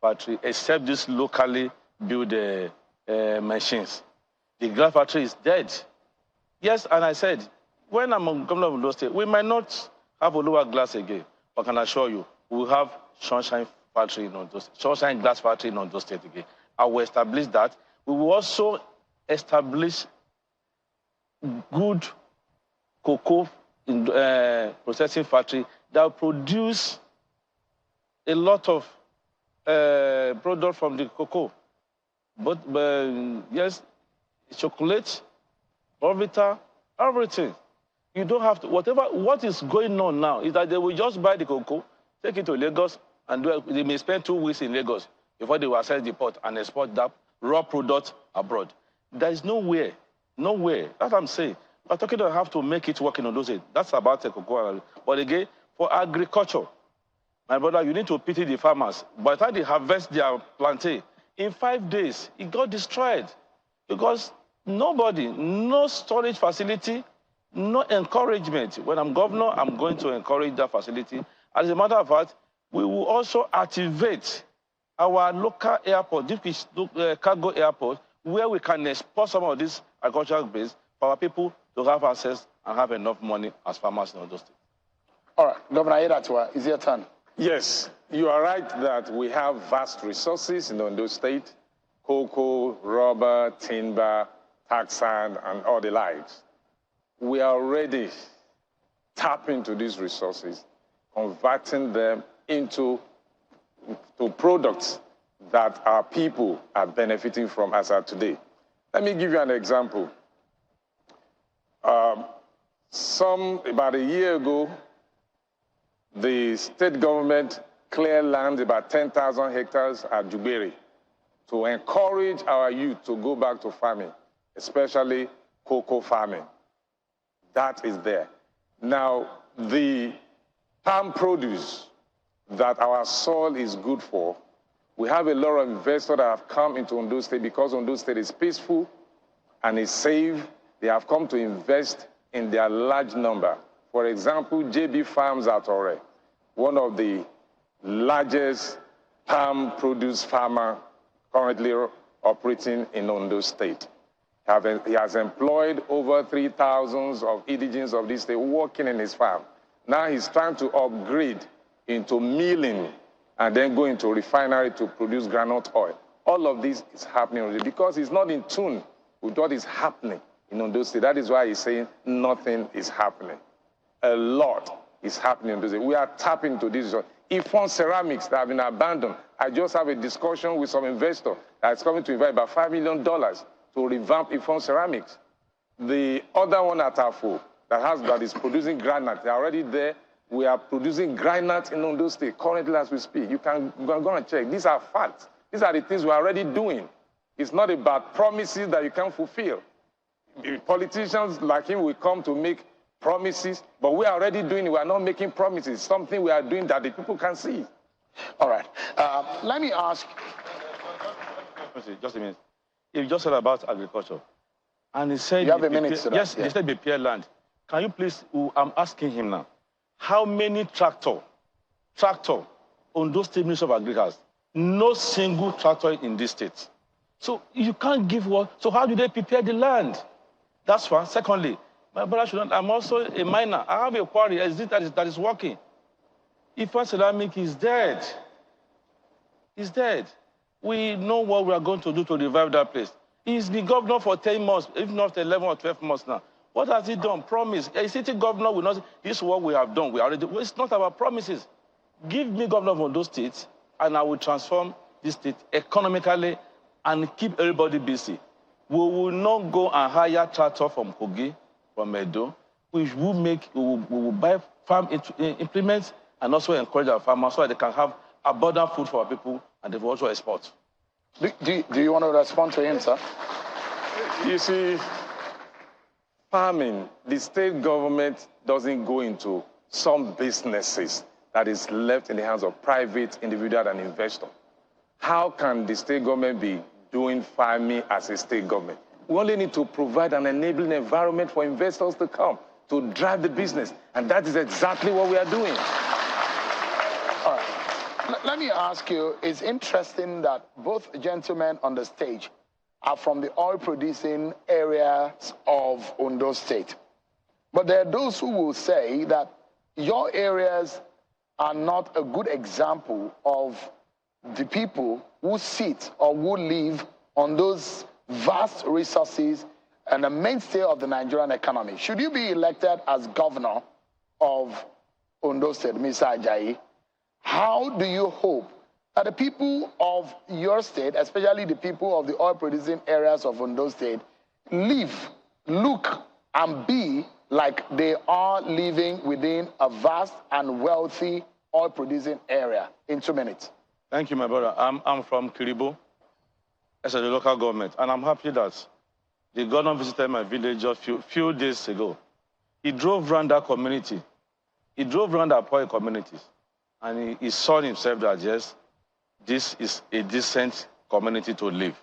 factory, except this locally built machines. The glass factory is dead. Yes, and I said, when I'm governor of Ondo State, we might not have a lower glass again, but can I assure you, we'll have Sunshine factory in Ondo State, Sunshine glass factory in Ondo State again. I will establish that. We will also establish good cocoa processing factory that will produce a lot of product from the cocoa. But yes, chocolate, Bonvita, everything. You don't have to, what is going on now is that they will just buy the cocoa, take it to Lagos, and they may spend 2 weeks in Lagos before they will access the port and export that raw product abroad. There is nowhere. That's what I'm saying. We're talking about have to make it work in those days. That's about the cocoa. But again, for agriculture, my brother, you need to pity the farmers. By the time they harvest their plantain, in 5 days, it got destroyed. Because nobody, no storage facility, no encouragement. When I'm governor, I'm going to encourage that facility. As a matter of fact, we will also activate our local airport, this cargo airport, where we can export some of this agricultural base for our people to have access and have enough money as farmers in Ondo State. All right, Governor Aiyedatiwa, it's your turn. Yes, you are right that we have vast resources in Ondo State: cocoa, rubber, timber, taxation, and all the likes. We are already tapping into these resources, converting them into products that our people are benefiting from as of today. Let me give you an example. About a year ago, the state government cleared land, about 10,000 hectares at Juberi, to encourage our youth to go back to farming, especially cocoa farming. That is there. Now, the palm produce that our soil is good for, we have a lot of investors that have come into Ondo State because Ondo State is peaceful and is safe. They have come to invest in their large number. For example, JB Farms at Ore, one of the largest palm produce farmer currently operating in Ondo State. He has employed over 3,000 of indigents of this state working in his farm. Now he's trying to upgrade into milling and then go into refinery to produce groundnut oil. All of this is happening because he's not in tune with what is happening in Ondo State. That is why he's saying nothing is happening. A lot is happening in Ondo State. We are tapping into this. Ifon ceramics that have been abandoned. I just have a discussion with some investor that's coming to invest about $5 million to revamp Ifon ceramics. The other one at Afo that is producing granite, they're already there. We are producing granite in Ondo State currently as we speak. You can go and check. These are facts. These are the things we're already doing. It's not about promises that you can't fulfill. Politicians like him will come to make promises, but we are already doing it. We are not making promises. Something we are doing that the people can see. All right. Let me ask. Just a minute. You just said about agriculture. And he said... You have a minute, sir. Yes, yeah. He said prepare land. Can you please... I'm asking him now. How many tractor on those State Ministry of Agriculture? No single tractor in this state. So you can't give what? So how do they prepare the land? That's one. Secondly, my brother should not... I'm also a miner. I have a quarry that is working. Ifon ceramic is dead. It's dead. We know what we are going to do to revive that place. He's been governor for 10 months, if not 11 or 12 months now. What has he done? Promise. A city governor will not say, this is what we have done. We already. Well, it's not about promises. Give me governor of those states, and I will transform this state economically and keep everybody busy. We will not go and hire tractor from Kogi, from Edo. We will buy farm implements and also encourage our farmers so that they can have abundant food for our people and they will also export. Do you want to respond to him, sir? You see, farming, the state government doesn't go into some businesses that is left in the hands of private individual and investor. How can the state government be doing farming as a state government? We only need to provide an enabling environment for investors to come, to drive the business. And that is exactly what we are doing. All right. Let me ask you, it's interesting that both gentlemen on the stage are from the oil-producing areas of Ondo State. But there are those who will say that your areas are not a good example of the people who sit or who live on those vast resources and the mainstay of the Nigerian economy. Should you be elected as governor of Ondo State, Mr. Ajayi, how do you hope that the people of your state, especially the people of the oil-producing areas of Ondo State, live, look, and be like they are living within a vast and wealthy oil-producing area? In 2 minutes. Thank you, my brother. I'm from Kiribo, as a local government, and I'm happy that the governor visited my village just a few days ago. He drove around that community. He drove around the poor communities, and he saw himself that, yes, this is a decent community to live.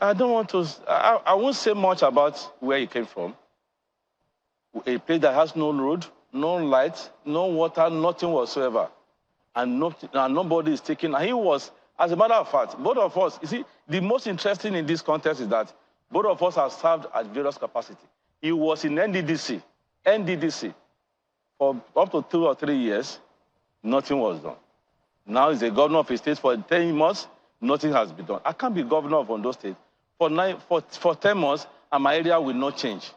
I don't want to, I won't say much about where he came from. A place that has no road, no light, no water, nothing whatsoever. And nobody is taking, and he was, as a matter of fact, both of us, you see, the most interesting in this context is that both of us have served at various capacity. He was in NDDC, for up to 2 or 3 years, nothing was done. Now he's the governor of a state for 10 months, nothing has been done. I can't be governor of Ondo State for 10 months, and my area will not change.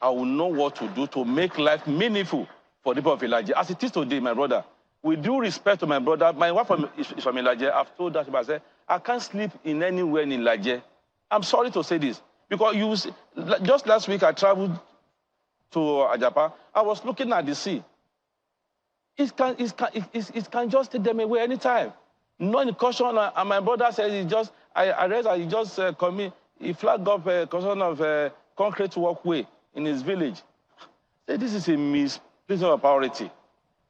I will know what to do to make life meaningful for the people of Ilaje. As it is today, my brother, with due respect to my brother, my wife is from Ilaje. I've told her, I said, I can't sleep in anywhere in Ilaje. I'm sorry to say this, because just last week I traveled to Ajapa. I was looking at the sea. It can just take them away anytime. No incursion, and my brother said he just commit. He flagged up a concern of concrete walkway in his village. So this is a misplacement of priority.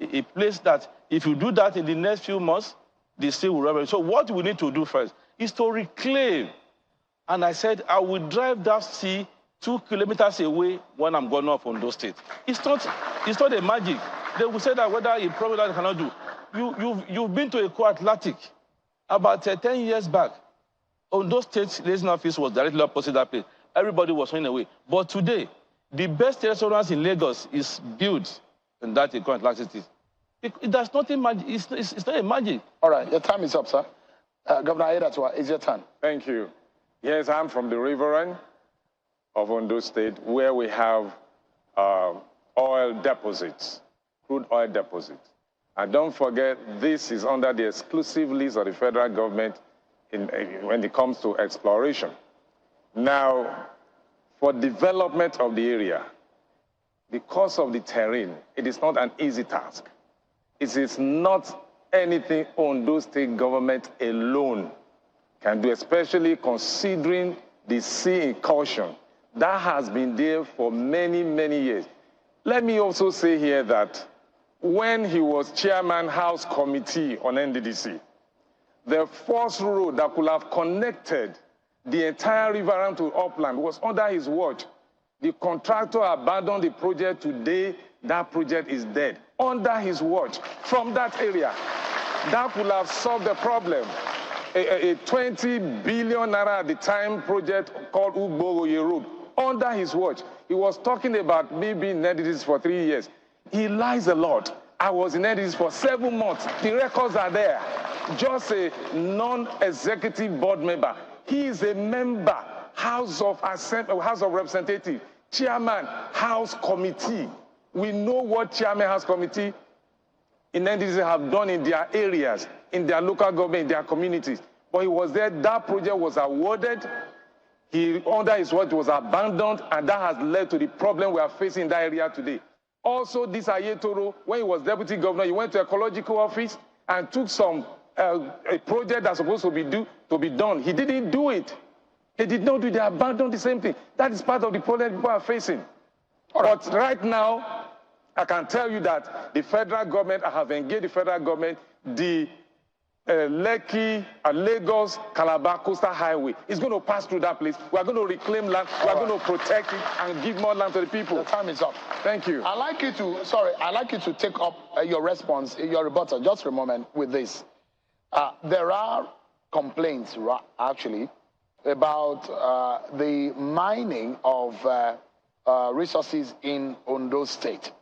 A place that if you do that in the next few months, the sea will rubble. So what we need to do first is to reclaim. And I said, I will drive that sea 2 kilometers away when I'm governor of Ondo State. It's not a magic. They will say that whether you probably cannot do. You've been to Eco Atlantic about 10 years back. Ondo State liaison office was directly opposite that place. Everybody was running away. But today, the best restaurants in Lagos is built in that Eco Atlantic. It does not imagine. It's not a magic. All right, your time is up, sir. Governor Aiyedatiwa, it's your turn. Thank you. Yes, I'm from the riverine of Ondo State, where we have oil deposits, crude oil deposits. And don't forget, this is under the exclusive list of the federal government when it comes to exploration. Now, for development of the area, because of the terrain, it is not an easy task. It is not anything Ondo State government alone can do, especially considering the sea incursion that has been there for many, many years. Let me also say here that when he was chairman House Committee on NDDC, the first road that could have connected the entire river around to upland was under his watch. The contractor abandoned the project. Today, that project is dead. Under his watch, from that area, that could have solved the problem. A 20 billion naira at the time project called Ugbogoye Road, under his watch. He was talking about me being in NDDC for 3 years. He lies a lot. I was in NDDC for 7 months. The records are there. Just a non-executive board member. He is a member, House of Representatives, Chairman, House Committee. We know what Chairman, House Committee in NDDC have done in their areas, in their local government, in their communities. But he was there. That project was awarded. He, under his watch, was abandoned, and that has led to the problem we are facing in that area today. Also, this Aiyedatiwa, when he was deputy governor, he went to ecological office and took some a project that's supposed to be done. He didn't do it. He did not do it. They abandoned the same thing. That is part of the problem people are facing. But right now, I can tell you that the federal government, I have engaged the federal government, the Lekki, Lagos, Calabar Coastal Highway. It's going to pass through that place. We are going to reclaim land. We are going to protect it and give more land to the people. The time is up. Thank you. I'd like you to take up your response, your rebuttal, just for a moment with this. There are complaints, actually, about the mining of resources in Ondo State.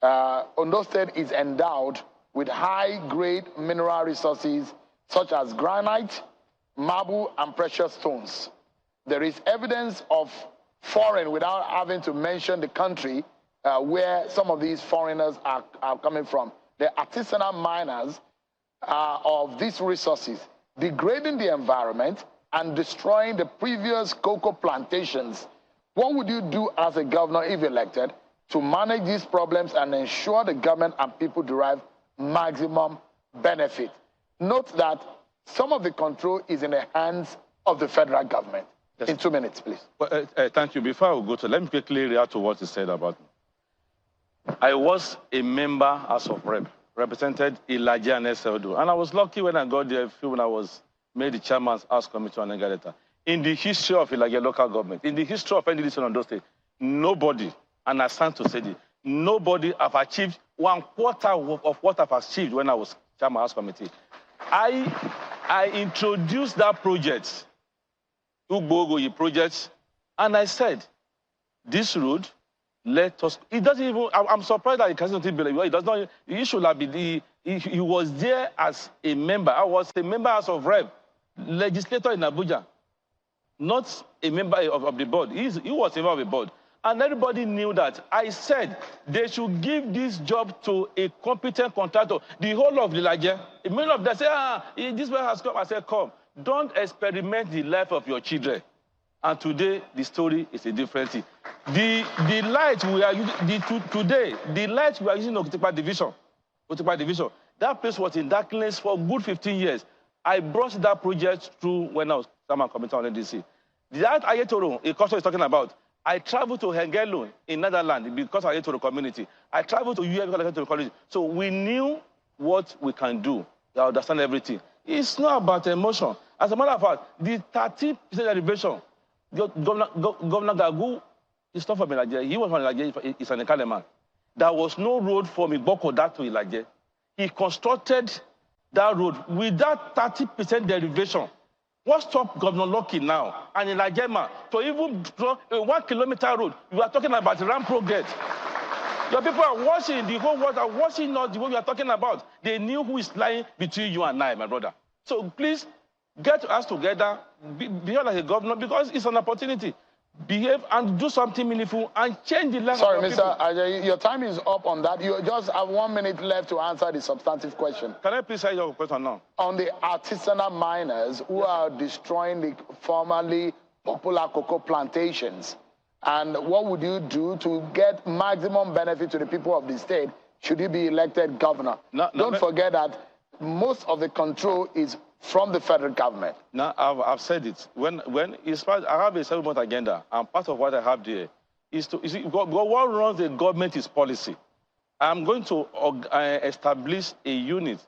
Ondo State is endowed with high-grade mineral resources such as granite, marble, and precious stones. There is evidence of foreign, without having to mention the country where some of these foreigners are coming from. The artisanal miners of these resources, degrading the environment and destroying the previous cocoa plantations. What would you do as a governor, if elected, to manage these problems and ensure the government and people derive maximum benefit? Note that some of the control is in the hands of the federal government. Yes. In 2 minutes, please. Well, thank you. Before I go to, let me quickly react to what you said about me. I was a member House of Rep, represented Ajayi and Ondo, and I was lucky when I got there when I was made the chairman's House Committee on Aiyedatiwa. In the history of Ajayi local government, in the history of NDDC in Ondo State, nobody, and I stand to say this, nobody have achieved 1/4 of what I've achieved when I was chairman House Committee. I introduced that project, Ugbogoyi project, and I said, this road, let us. It doesn't even. I'm surprised that he doesn't believe. It does not. He should have been. He was there as a member. I was a member House of Rep, legislator in Abuja, not a member of the board. He was a member of the board. And everybody knew that. I said they should give this job to a competent contractor. The whole of the Nigeria, many of them say, this man has come. I said, come. Don't experiment the life of your children. And today, the story is a different thing. The light we are using, today, the light we are using in Otikpa Division, that place was in darkness for a good 15 years. I brought that project through when I was chairman committee on NDC. That Aiyedatiwa, a customer is talking about, I traveled to Hengelo in Netherlands because I to the community. I traveled to US because I to the community. So we knew what we can do. I understand everything. It's not about emotion. As a matter of fact, the 30% derivation, Governor Gagu is not from Ajayi. He was from Ajayi. He's an Ekale man. There was no road from Igbokoda to Ajayi. He constructed that road with that 30% derivation. What stopped Governor Lucky now and in Ajayi to even draw a 1 kilometer road? You are talking about ramp progress. Your people are watching, the whole world are watching not the way you are talking about. They knew who is lying between you and I, my brother. So please get us together, behave like a governor, because it's an opportunity. Behave and do something meaningful and change the life of Mr. People. Ajayi, your time is up on that. You just have 1 minute left to answer the substantive question. Can I please say your question now? On the artisanal miners who are destroying the formerly popular cocoa plantations, and what would you do to get maximum benefit to the people of the state should you be elected governor? Don't forget that most of the control is from the federal government. Now, I've said it. When it's part, I have a 7-month agenda, and part of what I have there is to, what runs the government is policy. I'm going to establish a unit,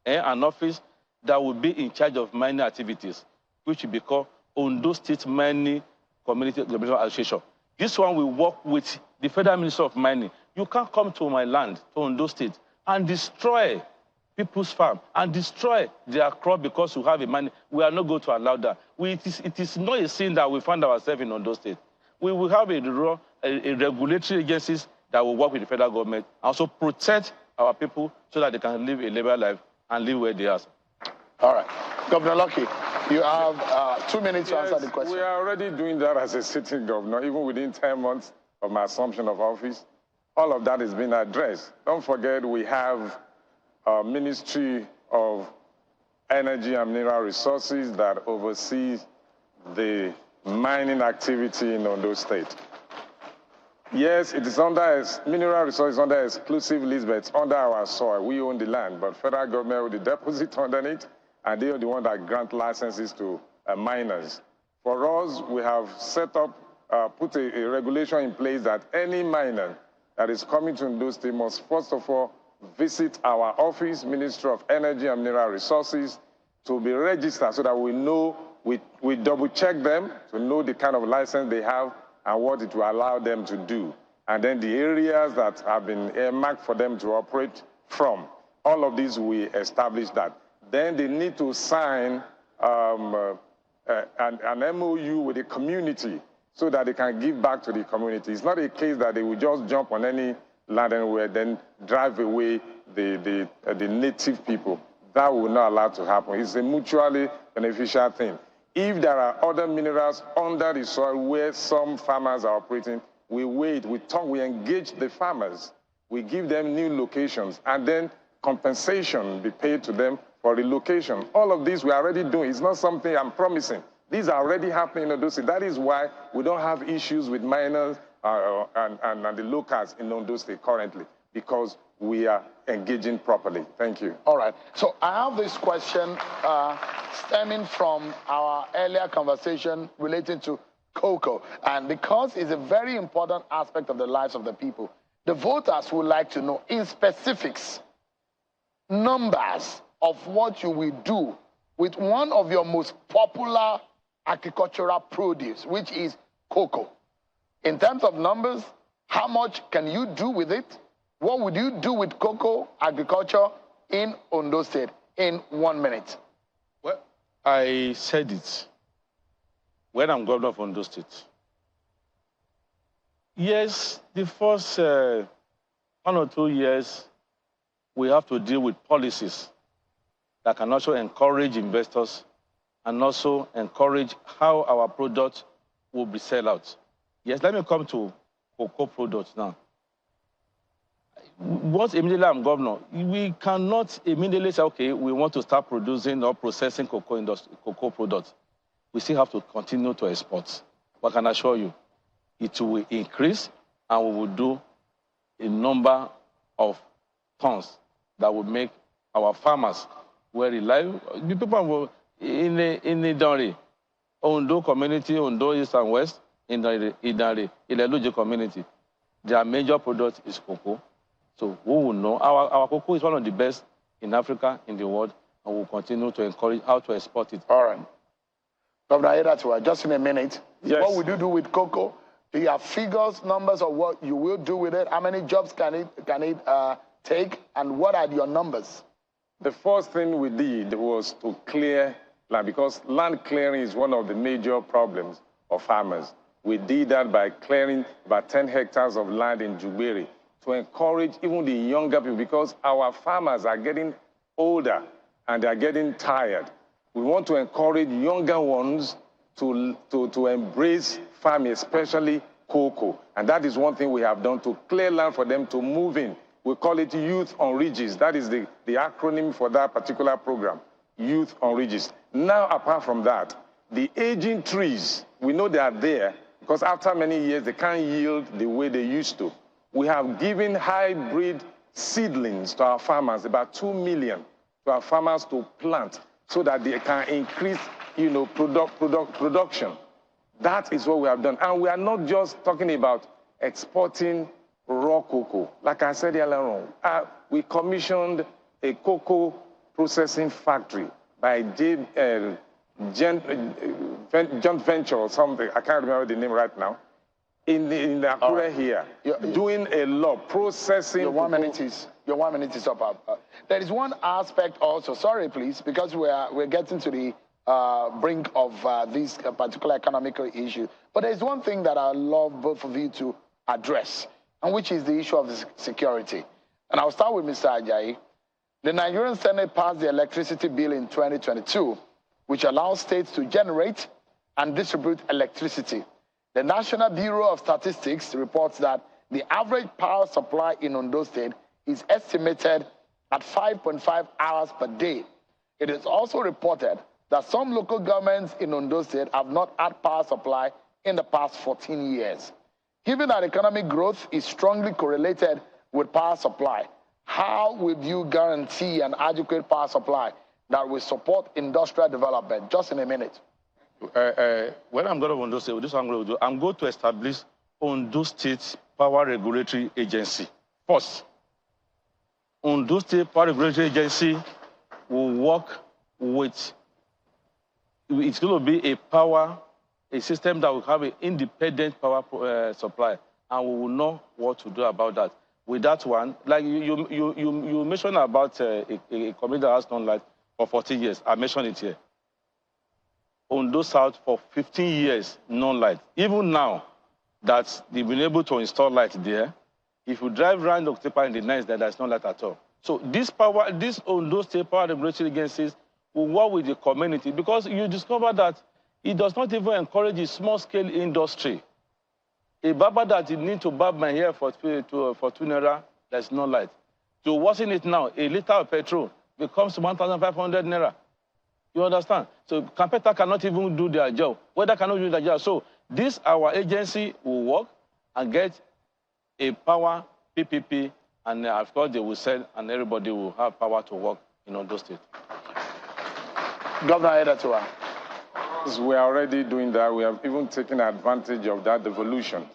an office that will be in charge of mining activities, which will be called Ondo State Mining Community Development Association. This one will work with the Federal Minister of Mining. You can't come to my land, to Ondo State, and destroy people's farm and destroy their crop because you have a money. We are not going to allow that. It is not a sin that we find ourselves in Ondo State. We will have a regulatory agencies that will work with the federal government and also protect our people so that they can live a liberal life and live where they are. All right. Governor Lucky, you have 2 minutes to answer the question. We are already doing that as a sitting governor, even within 10 months of my assumption of office. All of that is being addressed. Don't forget we have Ministry of Energy and Mineral Resources that oversees the mining activity in Ondo State. Yes, it is under mineral resources under exclusive lease, but it's under our soil. We own the land, but federal government will deposit underneath, and they are the one that grant licenses to miners. For us, we have set up, put a regulation in place that any miner that is coming to Ondo State must first of all visit our office, Ministry of Energy and Mineral Resources, to be registered so that we know, we double check them to know the kind of license they have and what it will allow them to do. And then the areas that have been earmarked for them to operate from. All of these, we establish that. Then they need to sign an MOU with the community so that they can give back to the community. It's not a case that they will just jump on any land anywhere, then drive away the native people. That will not allow to happen. It's a mutually beneficial thing. If there are other minerals under the soil where some farmers are operating, we wait, we talk, we engage the farmers. We give them new locations, and then compensation be paid to them for relocation. All of this we are already doing. It's not something I'm promising. These are already happening in Ondo State. That is why we don't have issues with miners and the locals in Ondo State currently, because we are engaging properly. Thank you. All right. So I have this question stemming from our earlier conversation relating to cocoa. And because it's a very important aspect of the lives of the people, the voters would like to know in specifics, numbers of what you will do with one of your most popular agricultural produce, which is cocoa. In terms of numbers, how much can you do with it? What would you do with cocoa agriculture in Ondo State in 1 minute? Well, I said it when I'm governor of Ondo State. Yes, the first 1 or 2 years, we have to deal with policies that can also encourage investors and also encourage how our product will be sold out. Yes, let me come to cocoa products now. Once immediately I'm governor, we cannot immediately say, okay, we want to start producing or processing cocoa products. We still have to continue to export. But I can assure you, it will increase, and we will do a number of tons that will make our farmers very reliable. The people will, in the Donri, Ondo community, Ondo East and West, in the Ileluji community, their major product is cocoa. So we will know. Our cocoa is one of the best in Africa, in the world, and we'll continue to encourage how to export it. All right. Governor Aiyedatiwa, just in a minute, yes. What would you do with cocoa? Do you have figures, numbers of what you will do with it? How many jobs can it take? And what are your numbers? The first thing we did was to clear land, because land clearing is one of the major problems of farmers. We did that by clearing about 10 hectares of land in Jugberi to encourage even the younger people, because our farmers are getting older and they're getting tired. We want to encourage younger ones to embrace farming, especially cocoa. And that is one thing we have done to clear land for them to move in. We call it Youth on Ridges. That is the acronym for that particular program, Youth on Ridges. Now, apart from that, the aging trees, we know they are there because after many years, they can't yield the way they used to. We have given hybrid seedlings to our farmers, about 2 million to our farmers to plant so that they can increase, production. That is what we have done. And we are not just talking about exporting raw cocoa. Like I said earlier on, we commissioned a cocoa processing factory by joint venture or something. I can't remember the name right now. In the Akure here, doing a lot, processing. Your 1 minute is up. There is one aspect also. Sorry, please, because we're getting to the brink of this particular economical issue. But there is one thing that I love both of you to address, and which is the issue of the security. And I'll start with Mr. Ajayi. The Nigerian Senate passed the electricity bill in 2022, which allows states to generate and distribute electricity. The National Bureau of Statistics reports that the average power supply in Ondo State is estimated at 5.5 hours per day. It is also reported that some local governments in Ondo State have not had power supply in the past 14 years. Given that economic growth is strongly correlated with power supply, how would you guarantee an adequate power supply that will support industrial development? Just in a minute. When I'm going to Ondo State, this is what I'm going to do. I'm going to establish Ondo State Power Regulatory Agency first. Ondo State Power Regulatory Agency will work with, it's going to be a system that will have an independent power supply, and we will know what to do about that. With that one, like you mentioned about a community that has non-light for 14 years. I mentioned it here. Ondo South for 15 years, non-light. Even now that they've been able to install light there, if you drive around October in the night, there's no light at all. So this Ondo State Power Regulatory Agencies will work with the community, because you discover that it does not even encourage a small-scale industry. A barber that you need to barb my hair for 2 naira, there's no light. To worsen it now, a liter of petrol becomes 1,500 naira. You understand? So competitor cannot even do their job. Weather cannot do their job. So this, our agency will work and get a power PPP, and of course they will sell, and everybody will have power to work in Ondo State. Governor Aiyedatiwa. We are already doing that. We have even taken advantage of that devolution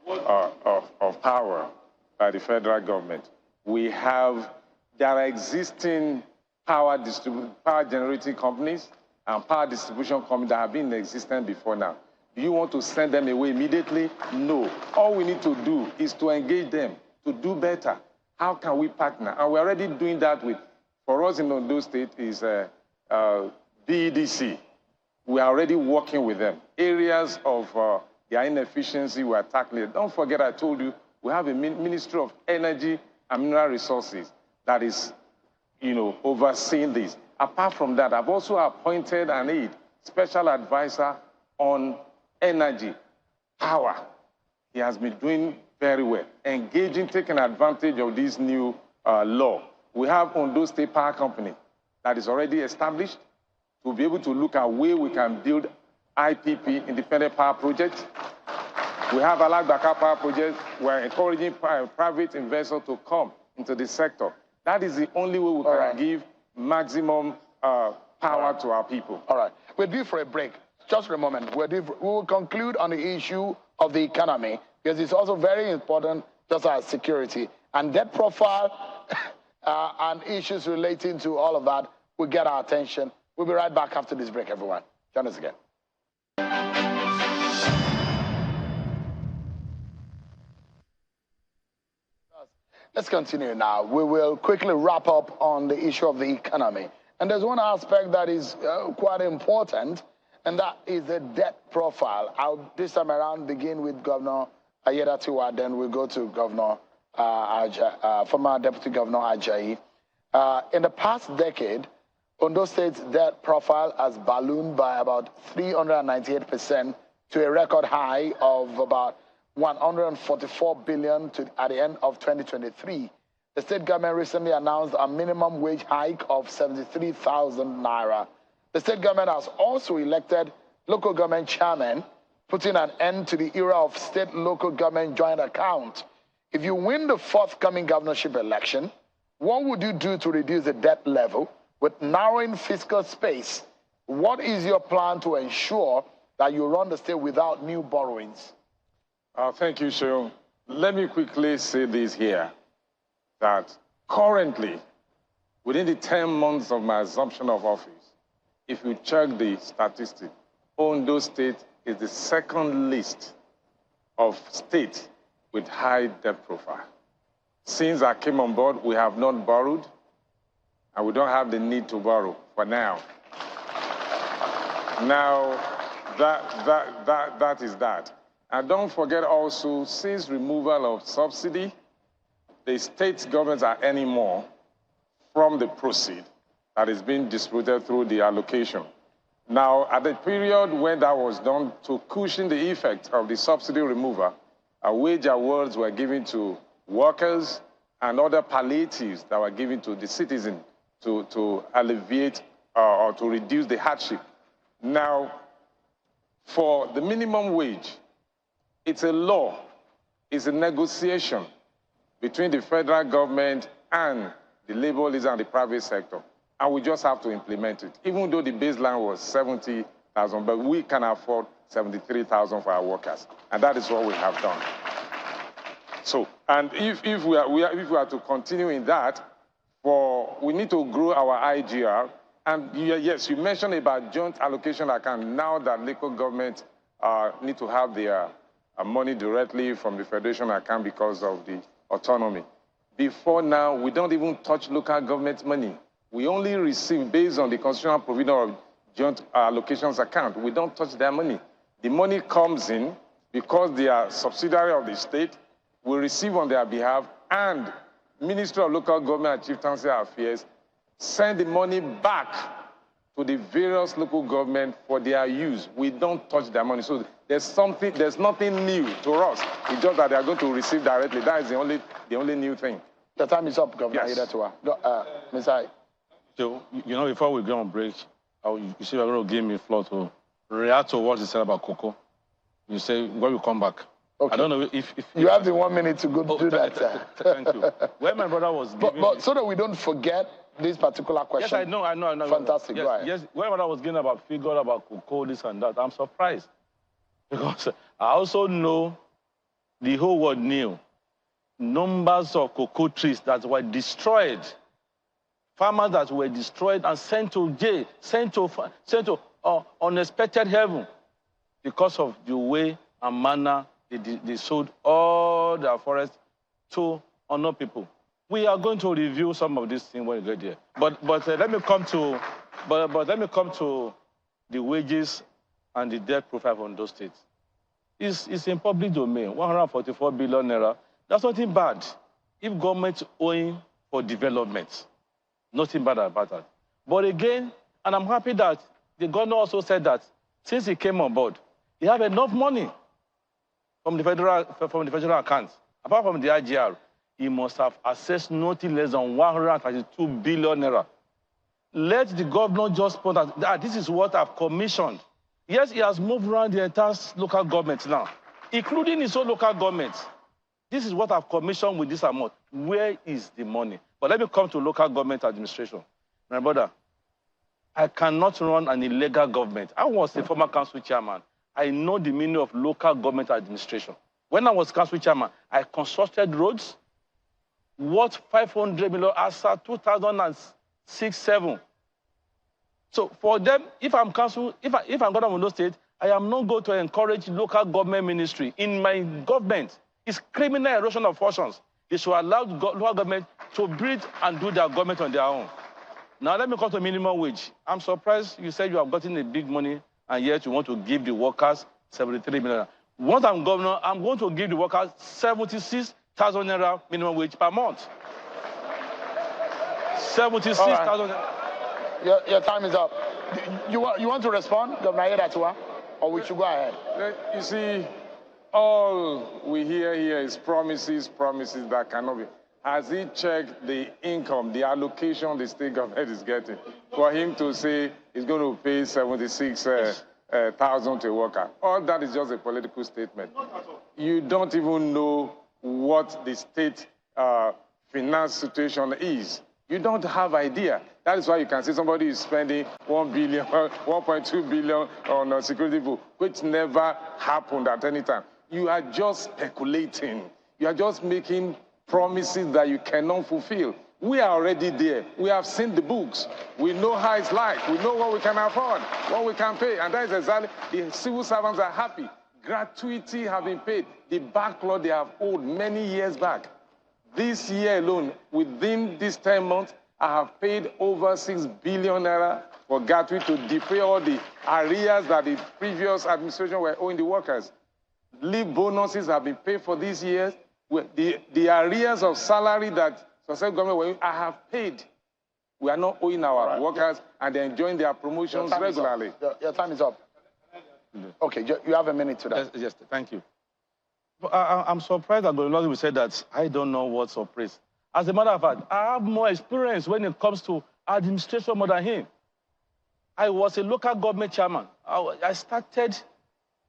of power by the federal government. There are existing power generating companies and power distribution companies that have been in existence before now. Do you want to send them away immediately? No. All we need to do is to engage them to do better. How can we partner? And we're already doing that with, for us in Ondo State, is BEDC. We are already working with them. Areas of their inefficiency, we are tackling it. Don't forget, I told you, we have a Ministry of Energy and Mineral Resources that is, overseeing this. Apart from that, I've also appointed an aide, special advisor on energy, power. He has been doing very well, engaging, taking advantage of this new law. We have Ondo State Power Company that is already established to be able to look at where we can build IPP, independent power projects. We have Alagbaka Power Project. We're encouraging private investors to come into the sector. That is the only way we can give maximum power to our people. All right. We're due for a break. Just for a moment. We will conclude on the issue of the economy, because it's also very important, just as security. And debt profile and issues relating to all of that will get our attention. We'll be right back after this break, everyone. Join us again. Let's continue now. We will quickly wrap up on the issue of the economy. And there's one aspect that is quite important, and that is the debt profile. I'll this time around begin with Governor Aiyedatiwa, then we'll go to Governor former Deputy Governor Ajayi. In the past decade, Ondo State's debt profile has ballooned by about 398% to a record high of about 144 billion at the end of 2023. The state government recently announced a minimum wage hike of 73,000 naira. The state government has also elected local government chairmen, putting an end to the era of state-local government joint account. If you win the forthcoming governorship election, what would you do to reduce the debt level with narrowing fiscal space? What is your plan to ensure that you run the state without new borrowings? Thank you, Sheung. Let me quickly say this here, that currently, within the 10 months of my assumption of office, if you check the statistics, Ondo State is the second list of states with high debt profile. Since I came on board, we have not borrowed, and we don't have the need to borrow for now. Now, that is that. And don't forget also, since removal of subsidy, the state governments are earning more from the proceed that is being distributed through the allocation. Now, at the period when that was done, to cushion the effect of the subsidy removal, wage awards were given to workers and other palliatives that were given to the citizen to alleviate or to reduce the hardship. Now, for the minimum wage, it's a law, it's a negotiation between the federal government and the labor leaders and the private sector. And we just have to implement it. Even though the baseline was 70,000, but we can afford 73,000 for our workers. And that is what we have done. So, and if we are to continue in that, we need to grow our IGR. And yes, you mentioned about joint allocation account. Now that local government need to have their money directly from the federation account because of the autonomy. Before now, we don't even touch local government money. We only receive based on the constitutional provision of joint allocations account. We don't touch their money. The money comes in because they are subsidiary of the state. We receive on their behalf, and Ministry of Local Government and Chieftaincy Affairs send the money back to the various local government for their use. We don't touch their money. So there's nothing new to us. It's just that they are going to receive directly. That is the only new thing. The time is up, Governor Aiyedatiwa. Ms. Ajayi. So, you know, before we go on break, you say you're going to give me floor to react to what you said about cocoa. You say, when we come back. Okay. I don't know if you have the 1 minute to go do that. Thank you. When my brother was giving but so that we don't forget this particular question. Yes, I know. Fantastic. Yes, yes. When my brother was giving about figure about cocoa, this and that, I'm surprised. Because I also know the whole world knew numbers of cocoa trees that were destroyed, farmers that were destroyed and sent to jail, sent to unexpected heaven because of the way and manner they sold all their forests to unknown people. We are going to review some of these things when we get there. But let me come to the wages and the debt profile of Ondo State. It's in public domain. 144 billion naira. That's nothing bad. If government owing for development, nothing bad about that. But again, and I'm happy that the governor also said that since he came on board, he have enough money from the federal account. Apart from the IGR, he must have accessed nothing less than 132 billion naira. Let the governor just point out that this is what I've commissioned. Yes, he has moved around the entire local government now, including his own local government. This is what I've commissioned with this amount. Where is the money? But let me come to local government administration. My brother, I cannot run an illegal government. I was a former council chairman. I know the meaning of local government administration. When I was council chairman, I constructed roads worth 500 million as of 2006-07. So for them, if I'm governor of Ondo State, I am not going to encourage local government ministry in my government. It's criminal erosion of fortunes. They should allow local government to breathe and do their government on their own. Now let me come to minimum wage. I'm surprised you said you have gotten a big money and yet you want to give the workers 73 million. Once I'm governor, I'm going to give the workers 76,000 naira minimum wage per month. 76,000. Your time is up. You want to respond, Governor Aiyedatiwa, or we should go ahead? You see, all we hear here is promises that cannot be. Has he checked the income, the allocation the state government is getting for him to say he's going to pay 76,000 to a worker? All that is just a political statement. You don't even know what the state finance situation is. You don't have idea. That is why you can see somebody is spending 1 billion, 1.2 billion on security vote, which never happened at any time. You are just speculating. You are just making promises that you cannot fulfill. We are already there. We have seen the books. We know how it's like. We know what we can afford, what we can pay. And that is exactly, the civil servants are happy. Gratuity have been paid. The backlog they have owed many years back. This year alone, within these 10 months, I have paid over 6 billion naira for gratuity to defray all the arrears that the previous administration were owing the workers. Leave bonuses have been paid for this year. The arrears of salary that successive government were, I have paid. We are not owing our workers, and they're enjoying their promotions regularly. Your time is up. Okay, you have a minute to that. Yes, thank you. I'm surprised that Governorship will say that I don't know what's of praise. As a matter of fact, I have more experience when it comes to administration more than him. I was a local government chairman. I started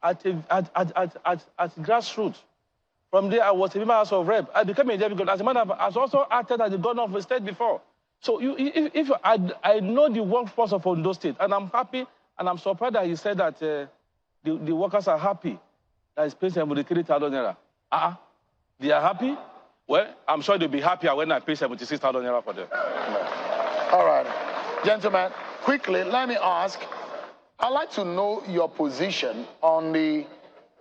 at grassroots. From there, I was a member of House of Rep. I became a deputy governor. As a matter of fact, I was also acted as the governor of the state before. So I know the workforce of Ondo State, and I'm happy, and I'm surprised that he said that the workers are happy that he's paying 73,000 naira. They are happy. well, I'm sure they'll be happier when I pay 76,000 naira for them. All right. Gentlemen, quickly, let me ask, I'd like to know your position on the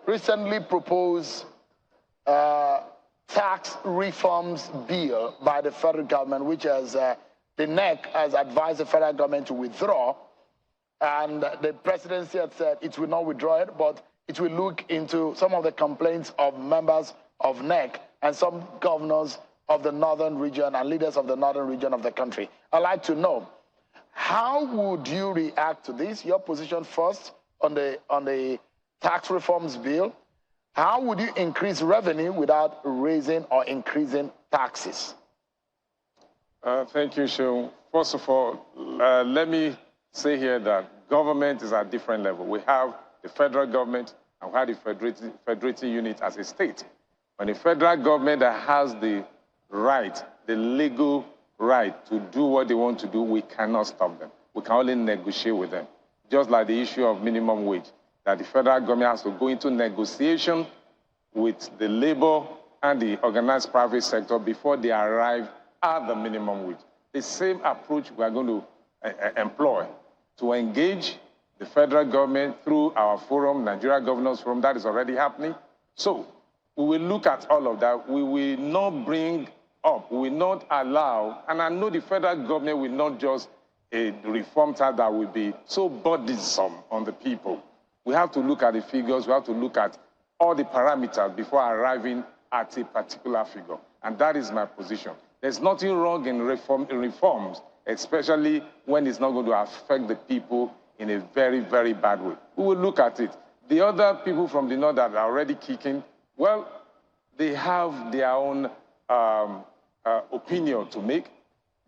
recently proposed tax reforms bill by the federal government, which has the NEC has advised the federal government to withdraw, and the presidency had said it will not withdraw it, but it will look into some of the complaints of members of NEC and some governors of the northern region and leaders of the northern region of the country. I'd like to know, how would you react to this? Your position first on the tax reforms bill. How would you increase revenue without raising or increasing taxes? Thank you, Sean. First of all, let me say here that government is at different level. We have the federal government and we have the federating unit as a state. When the federal government that has the right, the legal right to do what they want to do, we cannot stop them. We can only negotiate with them. Just like the issue of minimum wage, that the federal government has to go into negotiation with the labor and the organized private sector before they arrive at the minimum wage. The same approach we are going to employ to engage the federal government through our forum, Nigeria Governors Forum, that is already happening. So we will look at all of that. We will not bring up, we will not allow, and I know the federal government will not just a reform tax that will be so burdensome on the people. We have to look at the figures, we have to look at all the parameters before arriving at a particular figure. And that is my position. There's nothing wrong in reforms, especially when it's not going to affect the people in a very, very bad way. We will look at it. The other people from the north that are already kicking, well, they have their own opinion to make.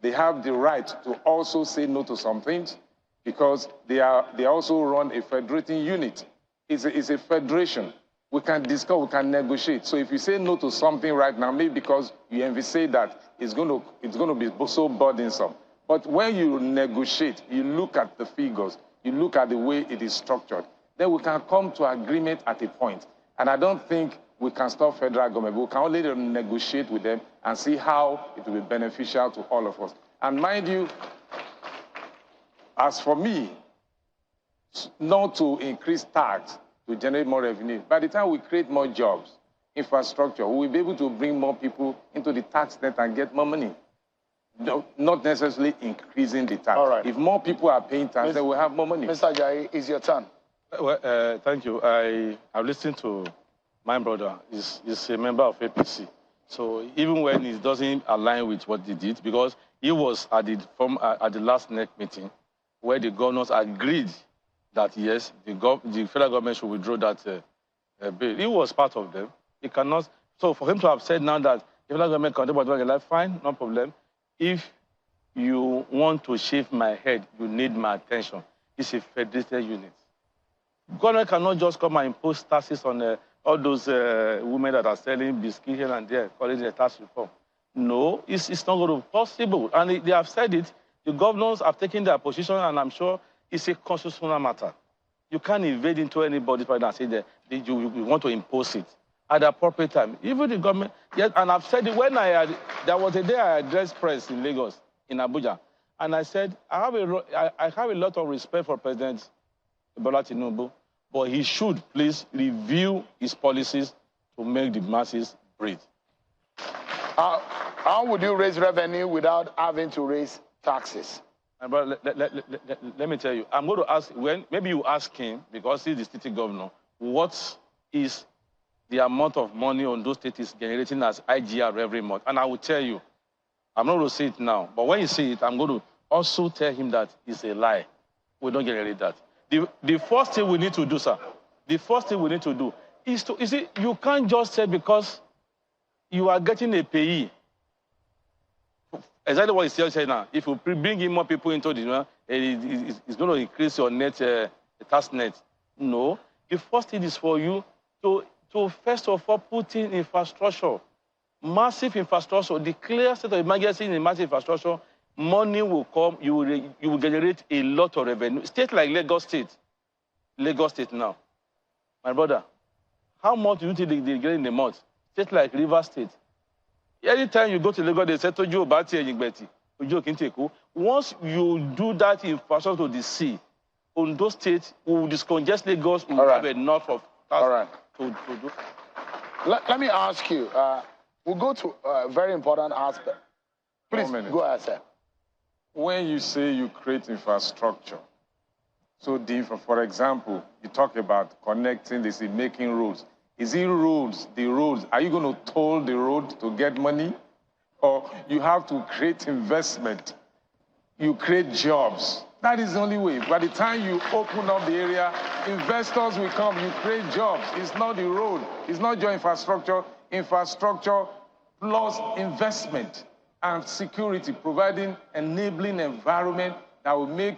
They have the right to also say no to some things because they also run a federating unit. It's a federation. We can discuss, we can negotiate. So if you say no to something right now, maybe because you envisage that it's going to be so burdensome. But when you negotiate, you look at the figures, you look at the way it is structured, then we can come to agreement at a point. And I don't think we can stop federal government. We can only negotiate with them and see how it will be beneficial to all of us. And mind you, as for me, not to increase tax to generate more revenue, by the time we create more jobs, infrastructure, we will be able to bring more people into the tax net and get more money. No, not necessarily increasing the tax. All right. If more people are paying tax, then we'll have more money. Mr. Ajayi, it's your turn. Well, thank you. I've listened to my brother. He's a member of APC. So even when it doesn't align with what they did, because he was at the last NEC meeting where the governors agreed that, yes, the federal government should withdraw that bill. He was part of them. He cannot. So for him to have said now that the federal government can do whatever they like, fine, no problem. If you want to shave my head, you need my attention. It's a federated unit. Government cannot just come and impose taxes on all those women that are selling biscuits here and there, calling it a tax reform. No, it's not going to be possible. And they have said it. The governors have taken their position, and I'm sure it's a constitutional matter. You can't invade into anybody's right and say that you want to impose it at the appropriate time. Even the government, yes, and I've said it when there was a day I addressed press in Lagos, in Abuja, and I said, I have a lot of respect for President Bola Tinubu, but he should please review his policies to make the masses breathe. How would you raise revenue without having to raise taxes? But let me tell you, I'm going to ask, maybe you ask him, because he's the state governor, what is the amount of money Ondo State is generating as IGR every month? And I will tell you, I'm not going to say it now, but when you say it, I'm going to also tell him that it's a lie. We don't generate that. The first thing we need to do, sir, the first thing we need to do is to, you see, you can't just say because you are getting a payee. Exactly what he's saying now. If you bring in more people into the, it's going to increase your net, tax net. No. The first thing is for you to first of all put in infrastructure, massive infrastructure, declare state of emergency in massive infrastructure. Money will come. You will generate a lot of revenue. State like Lagos State now, my brother, how much do you think they get in a month? State like River State, Anytime you go to Lagos, they say, Tojo Bati and Yigbeti, Tojo Kinteko. Once you do that infrastructure to the sea, Ondo State will discongest Lagos, will have enough of cars to do. Let me ask you, we'll go to a very important aspect. Please, go ahead, sir. When you say you create infrastructure, so for example, you talk about connecting, they say making roads. Is it roads, the roads? Are you going to toll the road to get money? Or you have to create investment? You create jobs. That is the only way. By the time you open up the area, investors will come, you create jobs. It's not the road. It's not your infrastructure. Infrastructure plus investment and security, providing enabling environment that will make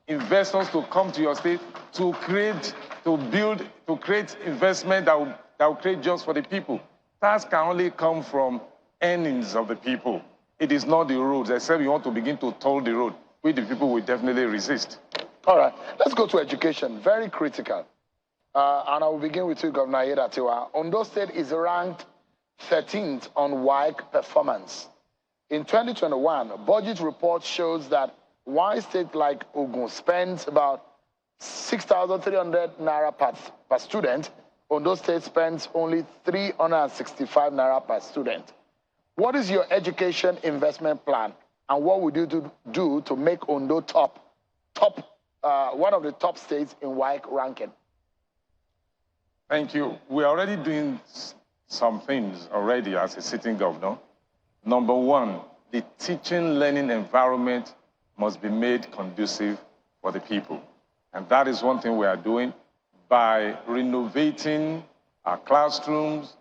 investors to come to your state to create, to build, to create investment that will create jobs for the people. That can only come from earnings of the people. It is not the roads, except you want to begin to toll the road, which the people will definitely resist. All right, let's go to education, very critical. And I will begin with you, Governor Aiyedatiwa. Ondo State is ranked 13th on WAEC performance. In 2021, a budget report shows that one state like Ogun spends about 6,300 naira per student. Ondo State spends only 365 naira per student. What is your education investment plan, and what would you do to make Ondo one of the top states in WAEC ranking? Thank you. We're already doing some things already as a sitting governor. Number one, the teaching learning environment must be made conducive for the people. And that is one thing we are doing by renovating our classrooms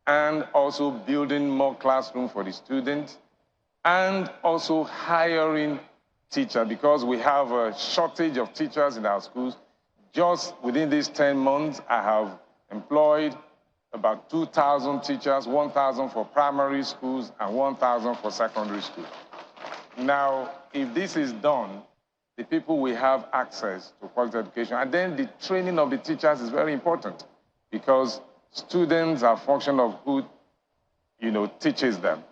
and also building more classrooms for the students and also hiring teachers, because we have a shortage of teachers in our schools. Just within these 10 months, I have employed about 2,000 teachers, 1,000 for primary schools and 1,000 for secondary schools. Now, if this is done, the people will have access to quality education. And then the training of the teachers is very important, because students are a function of who, teaches them.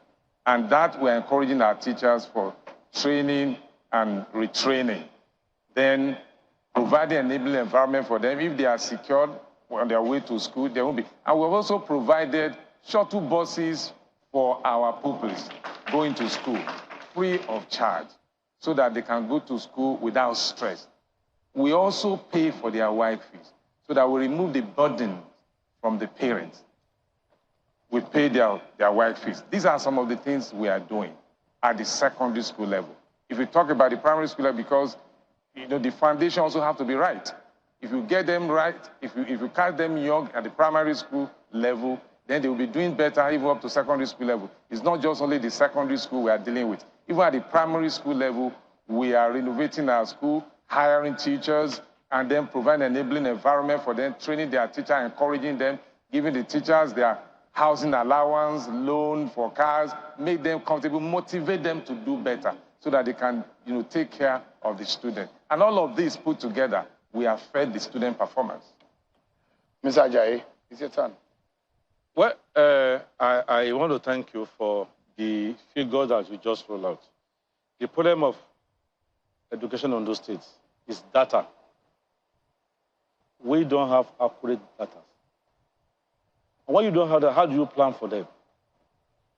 And that we're encouraging our teachers for training and retraining. Then providing an enabling environment for them. If they are secured on their way to school, they won't be. And we've also provided shuttle buses for our pupils going to school, free of charge, so that they can go to school without stress. We also pay for their WAEC fees, so that we remove the burden from the parents. We pay their WAEC fees. These are some of the things we are doing at the secondary school level. If we talk about the primary school level, because the foundation also have to be right. If you get them right, if you catch them young at the primary school level, then they will be doing better even up to secondary school level. It's not just only the secondary school we are dealing with. Even at the primary school level, we are renovating our school, hiring teachers, and then providing an enabling environment for them, training their teachers, encouraging them, giving the teachers their housing allowance, loan for cars, make them comfortable, motivate them to do better so that they can take care of the student. And all of this put together, we have fed the student performance. Mr. Ajayi, it's your turn. Well, I want to thank you for the figures that you just rolled out. The problem of education on those states is data. We don't have accurate data. And when you don't have that, how do you plan for them?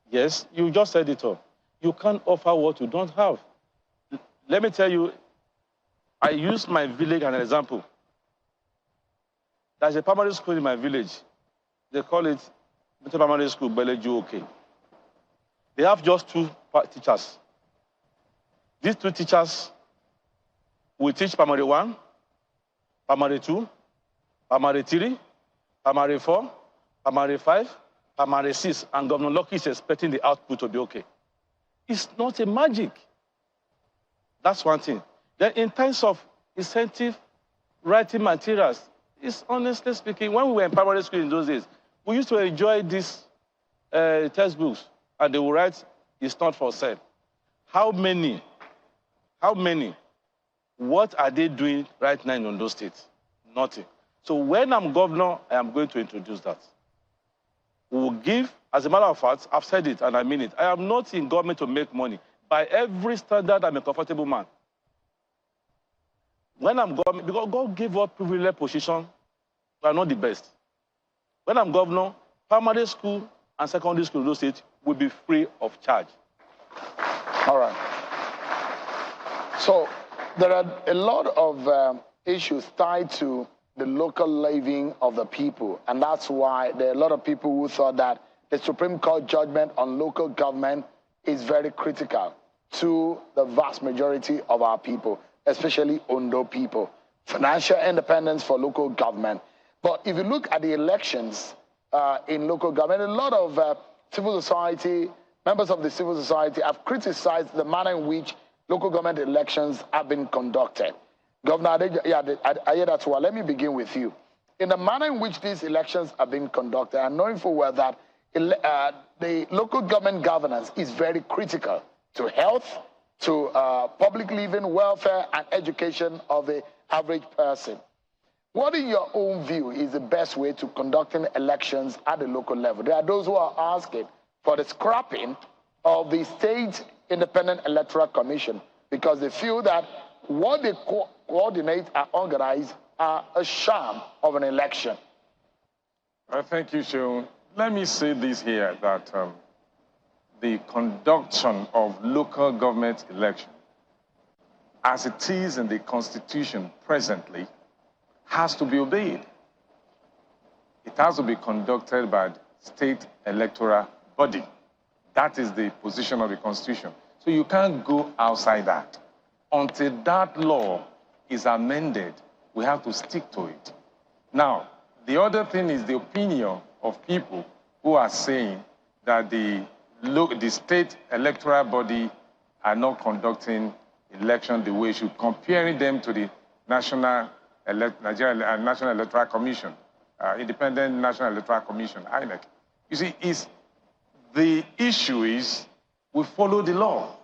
Yes, you just said it all. You can't offer what you don't have. Let me tell you, I use my village as an example. There's a primary school in my village. They call it Primary School, Beleju OK. They have just 2 teachers. These 2 teachers will teach primary 1, primary 2, primary 3, primary 4, primary 5, primary 6, and Governor Lucky is expecting the output to be okay. It's not a magic. That's one thing. Then in terms of incentive writing materials, it's honestly speaking, when we were in primary school in those days, we used to enjoy these textbooks, and they would write, "It's not for sale." How many? What are they doing right now in Ondo State? Nothing. So when I'm governor, I am going to introduce that. We will give, as a matter of fact, I've said it and I mean it. I am not in government to make money. By every standard, I'm a comfortable man. When I'm government, because God gave us privileged position, we are not the best. When I'm governor, primary school and secondary school in those states will be free of charge. All right. So there are a lot of issues tied to the local living of the people, and that's why there are a lot of people who thought that the Supreme Court judgment on local government is very critical to the vast majority of our people, especially Ondo people. Financial independence for local government. But if you look at the elections in local government, a lot of civil society, members of the civil society have criticized the manner in which local government elections have been conducted. Governor Aiyedatiwa, let me begin with you. In the manner in which these elections are being conducted, and knowing full well that the local government governance is very critical to health, to public living, welfare, and education of the average person. What, in your own view, is the best way to conducting elections at the local level? There are those who are asking for the scrapping of the State Independent Electoral Commission because they feel that what they coordinate and organize are a sham of an election. Thank you, Seun. Let me say this here, that the conduction of local government election, as it is in the Constitution presently, has to be obeyed. It has to be conducted by the state electoral body. That is the position of the Constitution. So you can't go outside that. Until that law is amended, we have to stick to it. Now, the other thing is the opinion of people who are saying that the state electoral body are not conducting election the way it should, comparing them to the National Electoral Commission, Independent National Electoral Commission, INEC. You see, the issue is we follow the law.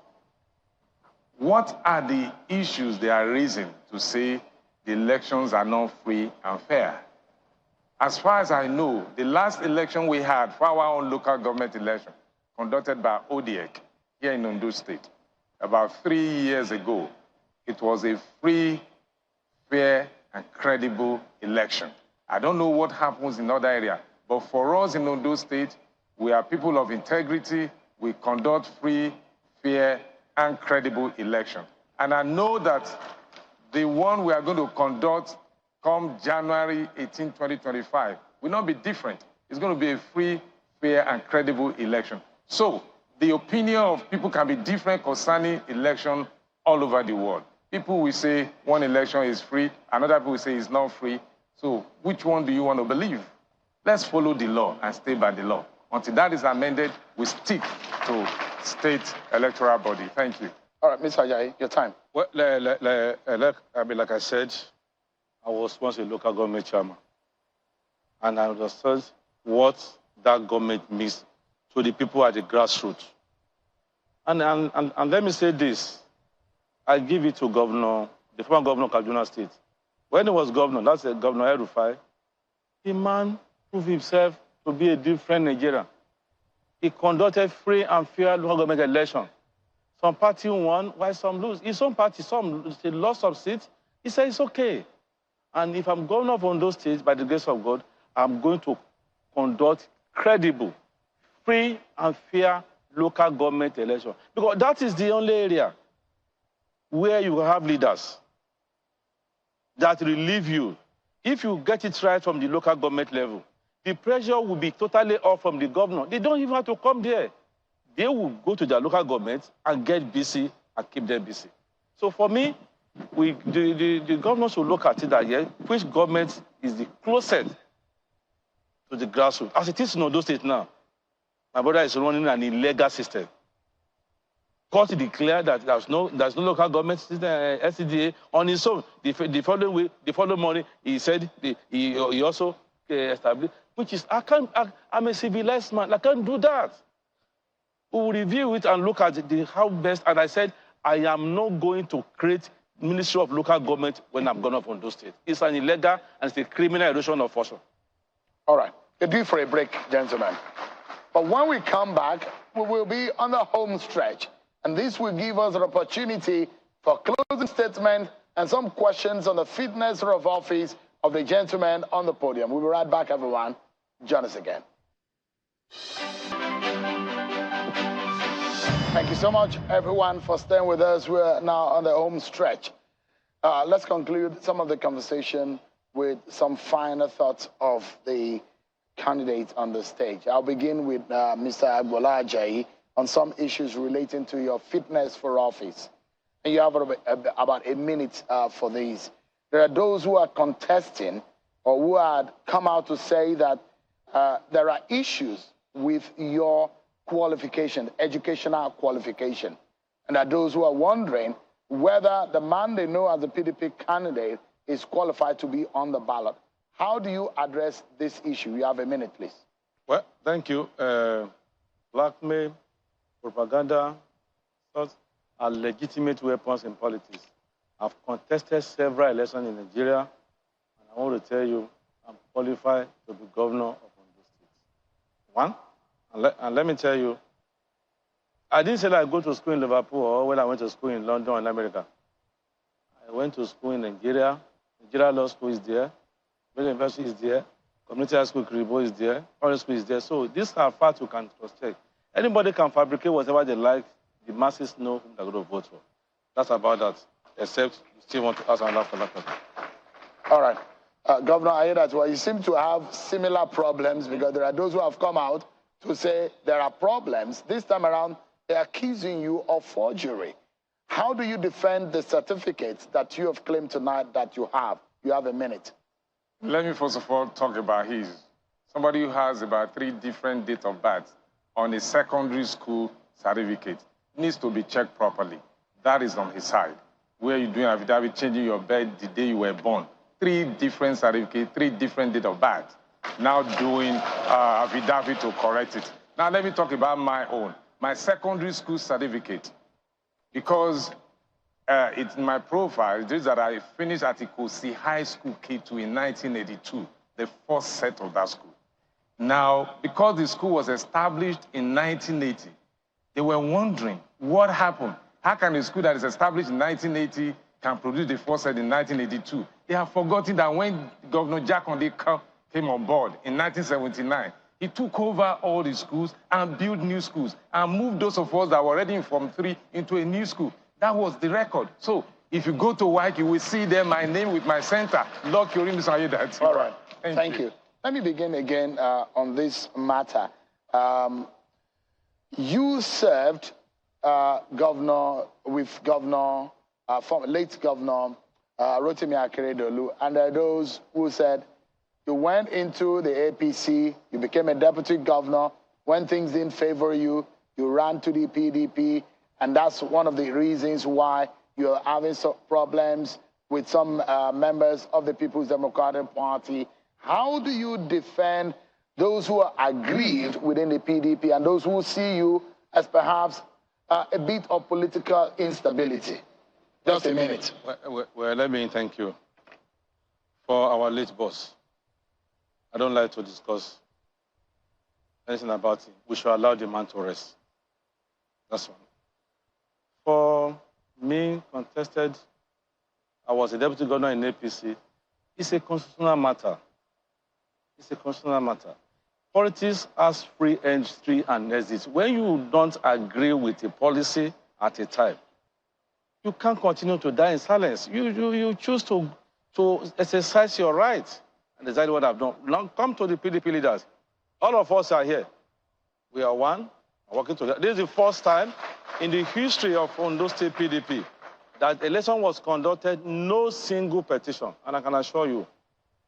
What are the issues they are raising to say the elections are not free and fair? As far as I know, the last election we had for our own local government election, conducted by ODEC here in Ondo State, about 3 years ago, it was a free, fair, and credible election. I don't know what happens in other areas, but for us in Ondo State, we are people of integrity. We conduct free, fair, and credible election. And I know that the one we are going to conduct come January 18, 2025 will not be different. It's going to be a free, fair, and credible election. So the opinion of people can be different concerning election all over the world. People will say one election is free, another people will say it's not free. So which one do you want to believe? Let's follow the law and stay by the law. Until that is amended, we stick to state electoral body. Thank you. All right, Mr. Ajayi, your time. Well, like I said, I was once a local government chairman. And I understood what that government means to the people at the grassroots. And let me say this. I give it to the former governor of Kaduna State. When he was governor, that's Governor El-Rufai, the man proved himself to be a different Nigerian. He conducted free and fair local government election. Some party won, while some lose. His own party, some lost some seats. He said it's okay. And if I'm governor of Ondo State, by the grace of God, I'm going to conduct credible, free and fair local government election. Because that is the only area where you have leaders that relieve you. If you get it right from the local government level, the pressure will be totally off from the governor. They don't even have to come there. They will go to their local government and get busy and keep them busy. So for me, the governor should look at it that, yeah, which government is the closest to the grassroots. As it is in Ondo State now, my brother is running an illegal system. Court declared that there's no local government system, SCDA, on his own. The following morning, he said he also established, which is, I'm a civilized man, I can't do that. We will review it and look at how best, and I said, I am not going to create Ministry of Local Government when I'm governor of Ondo State. It's an illegal and it's a criminal erosion of fortune. All right. due for a break, gentlemen. But when we come back, we will be on the home stretch. And this will give us an opportunity for closing statement and some questions on the fitness of office of the gentleman on the podium. We'll be right back, everyone. Join us again. Thank you so much, everyone, for staying with us. We're now on the home stretch. Let's conclude some of the conversation with some final thoughts of the candidates on the stage. I'll begin with Mr. Ajayi on some issues relating to your fitness for office. And you have about a minute for these. There are those who are contesting or who had come out to say that there are issues with your qualification, educational qualification. And there are those who are wondering whether the man they know as a PDP candidate is qualified to be on the ballot. How do you address this issue? You have a minute, please. Well, thank you. Blackmail, propaganda, such are legitimate weapons in politics. I've contested several elections in Nigeria, and I want to tell you, I'm qualified to be governor of Ondo State. One, and let me tell you, I didn't say that I go to school in Liverpool or when I went to school in London and America. I went to school in Nigeria. Nigeria Law School is there. Bello University is there. Community High School Kribo is there. Primary School is there. So these are facts you can cross-check. Anybody can fabricate whatever they like. The masses know whom they're going to vote for. That's about that, except you still want to ask another question. All right. Governor Aiyedatiwa, you seem to have similar problems because there are those who have come out to say there are problems. This time around, they're accusing you of forgery. How do you defend the certificates that you have claimed tonight that you have? You have a minute. Let me first of all talk about his. Somebody who has about 3 different dates of birth on a secondary school certificate needs to be checked properly. That is on his side. Where you're doing affidavit, changing your birth the day you were born. 3 different certificates, 3 different dates of birth. Now doing affidavit to correct it. Now let me talk about my own. My secondary school certificate. Because it's in my profile, it is that I finished at Ikosi High School K2 in 1982, the first set of that school. Now, because the school was established in 1980, they were wondering what happened. How can a school that is established in 1980 can produce the first set in 1982? They have forgotten that when Governor Jack Ondo came on board in 1979, he took over all the schools and built new schools and moved those of us that were already in Form 3 into a new school. That was the record. So if you go to WIC, you will see there my name with my center, Lord Kyorim Aiyedatiwa. All right. Thank you. Let me begin again on this matter. You served late Governor Rotimi Akeredolu, and there are those who said you went into the APC, you became a deputy governor. When things didn't favor you, you ran to the PDP, and that's one of the reasons why you're having some problems with some members of the People's Democratic Party. How do you defend those who are aggrieved within the PDP and those who see you as perhaps a bit of political instability? Just a minute. Well, let me thank you for our late boss. I don't like to discuss anything about him. We should allow the man to rest. That's one. For me, contested, I was a deputy governor in APC. It's a constitutional matter. It's a constitutional matter. Politics has free entry and exit. When you don't agree with a policy at a time, you can't continue to die in silence. You choose to exercise your right. And exactly what I've done. Now come to the PDP leaders. All of us are here. We are one, working together. This is the first time in the history of Ondo State PDP that election was conducted, no single petition. And I can assure you,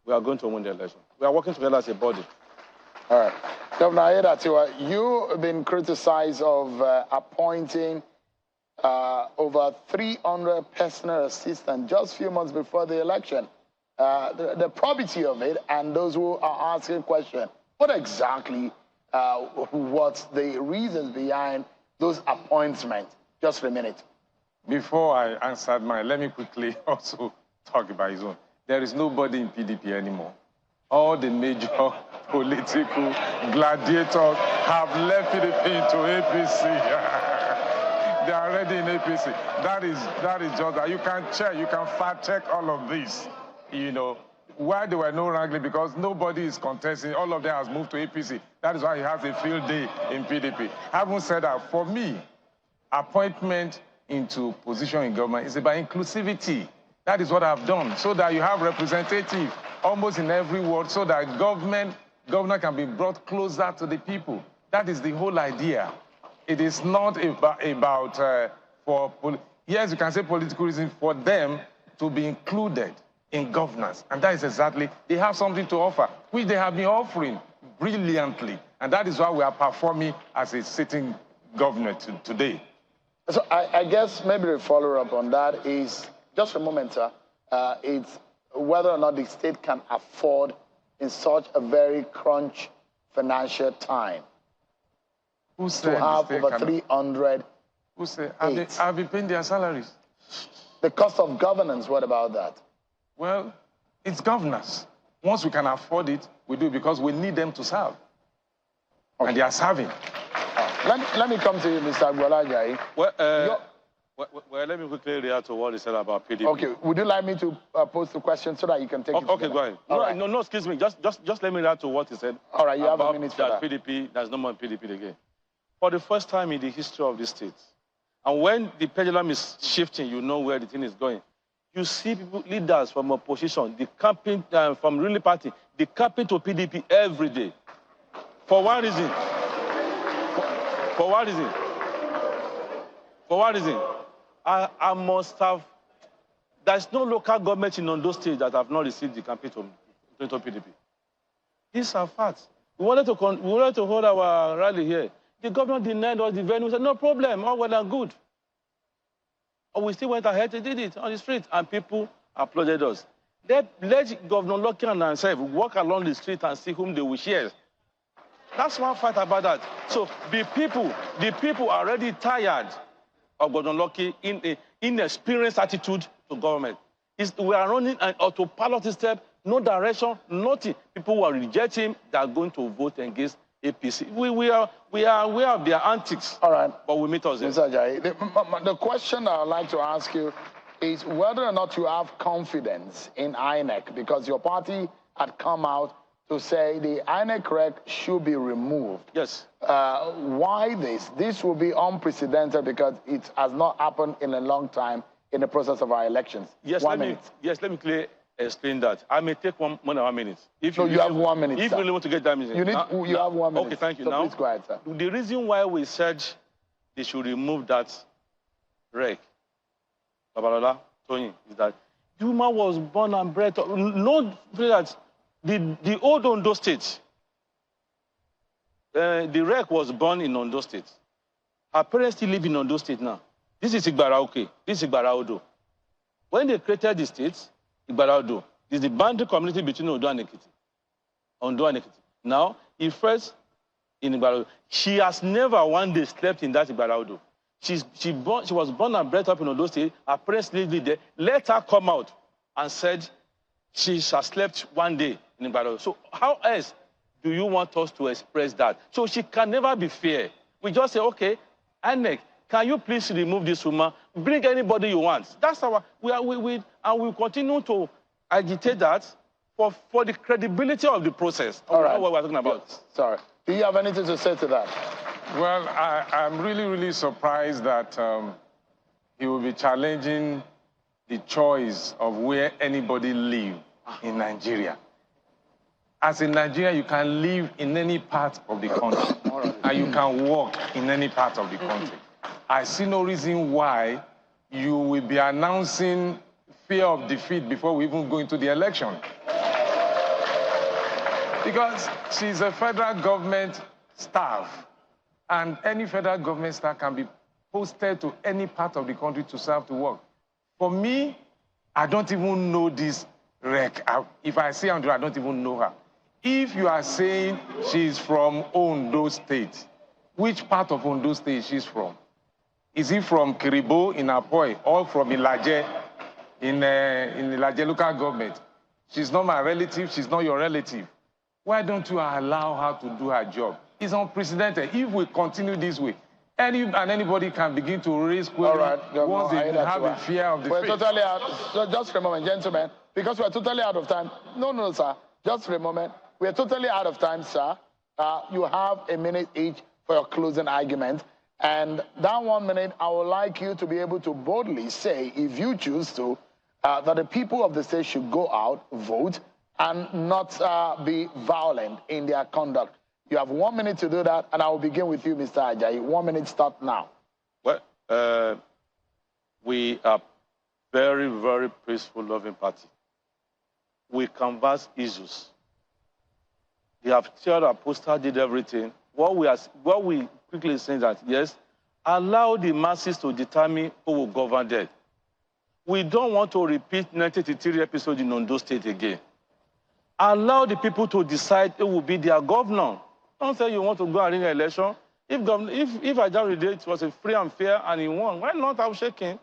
we are going to win the election. We are working together as a body. All right. Governor Aiyedatiwa, you've been criticized of appointing over 300 personal assistants just a few months before the election. The probity of it and those who are asking questions, what exactly what's the reasons behind those appointments? Just for a minute. Before I answered mine, let me quickly also talk about his own. There is nobody in PDP anymore. All the major political gladiators have left PDP to APC. They are already in APC. That is just that. You can check, you can fact check all of this. You know, why there were no wrangling, because nobody is contesting. All of them has moved to APC. That is why he has a field day in PDP. Having said that, for me, appointment into position in government is about inclusivity. That is what I've done, so that you have representative almost in every ward, so that governor can be brought closer to the people. That is the whole idea. It is not about yes, you can say political reasons for them to be included in governance. And that is exactly, they have something to offer, which they have been offering brilliantly. And that is why we are performing as a sitting governor today. So I guess maybe the follow-up on that is, just a moment, sir, it's whether or not the state can afford in such a very crunch financial time Who said to have over 300. Who said? Have been paying their salaries. The cost of governance, what about that? Well, it's governance. Once we can afford it, we do, because we need them to serve. Okay. And they are serving. Let me come to you, Mr. Ajayi. Well, let me quickly react to what he said about PDP. Okay, would you like me to pose the question so that you can take it? Okay, go ahead. No, excuse me. Just let me react to what he said. All right, you have a minute for that. PDP, there's no more PDP again. For the first time in the history of the state, and when the pendulum is shifting, you know where the thing is going. You see people, leaders from opposition, the campaign from ruling party, the campaign to PDP every day. For one reason. For what reason? For what reason? I must have. There's no local government in Ondo State that have not received the campaign to PDP. These are facts. We wanted to hold our rally here. The governor denied us the venue. We said, no problem, all well and good. And we still went ahead and did it on the street, and people applauded us. Let Governor Lucky and himself walk along the street and see whom they will share. That's one fact about that. So the people are already tired of Governor Lucky in an inexperienced attitude to government. We are running an autopilot step, no direction, nothing. People who are rejecting, they are going to vote against APC. We are their antics. All right. But we meet us there. Mr. Ajayi, the question I'd like to ask you is whether or not you have confidence in INEC, because your party had come out to say the INEC rec should be removed. Yes. Why this? This will be unprecedented because it has not happened in a long time in the process of our elections. Yes, let me clearly explain that. I may take more than 1 minute. If you have 1 minute, if you really want to get that minute. You have 1 minute. Okay, thank you. So now, please go ahead, sir. The reason why we said they should remove that rec, Babalola, Tony, is that the woman was born and bred. Not that the old Ondo State, the rec was born in Ondo State. Her parents still live in Ondo State now. This is Igbaraoke. This is Igbaraodo. When they created the state, Igbaraodo, this is the boundary community between Ondo and Ekiti. Ondo and Ekiti. Now, he first in Igbaraodo. She has never one day slept in that Igbaraodo. She was born and bred up in Ondo State. Her parents lived there. Let her come out and said she has slept one day in Igbaraodo. So how else do you want us to express that? So she can never be fair. We just say, okay, INEC, can you please remove this woman? Bring anybody you want. That's our, and we continue to agitate that for the credibility of the process. All right. What we're talking about. Yes. Sorry. Do you have anything to say to that? Well, I'm really surprised that he will be challenging the choice of where anybody lives in Nigeria. As in Nigeria, you can live in any part of the country, and you can work in any part of the country. I see no reason why you will be announcing fear of defeat before we even go into the election. Because she's a federal government staff, and any federal government staff can be posted to any part of the country to serve to work. For me, I don't even know this rec. If I say Andrew, I don't even know her. If you are saying she's from Ondo State, which part of Ondo State she's from? Is it from Kiribo in Apoy or from Ilaje in Ilaje local government? She's not my relative, she's not your relative. Why don't you allow her to do her job? It's unprecedented. If we continue this way, anybody can begin to raise queries once they have a fear of the We're faith. totally out. So just for a moment, gentlemen, because we're totally out of time. No, sir. Just for a moment. We're totally out of time, sir. You have a minute each for your closing argument. And that 1 minute, I would like you to be able to boldly say, if you choose to, that the people of the state should go out, vote, and not be violent in their conduct. You have 1 minute to do that, and I will begin with you, Mr. Ajayi. 1 minute start now. Well, we are very, very peaceful, loving party. We canvass issues. We have shared our poster, did everything. What we quickly say that, yes, allow the masses to determine who will govern them. We don't want to repeat 1983 episode in Ondo State again. Allow the people to decide who will be their governor. Don't say you want to go and ring an election. If Ajayi it was a free and fair and he won, why not? I'll shake him.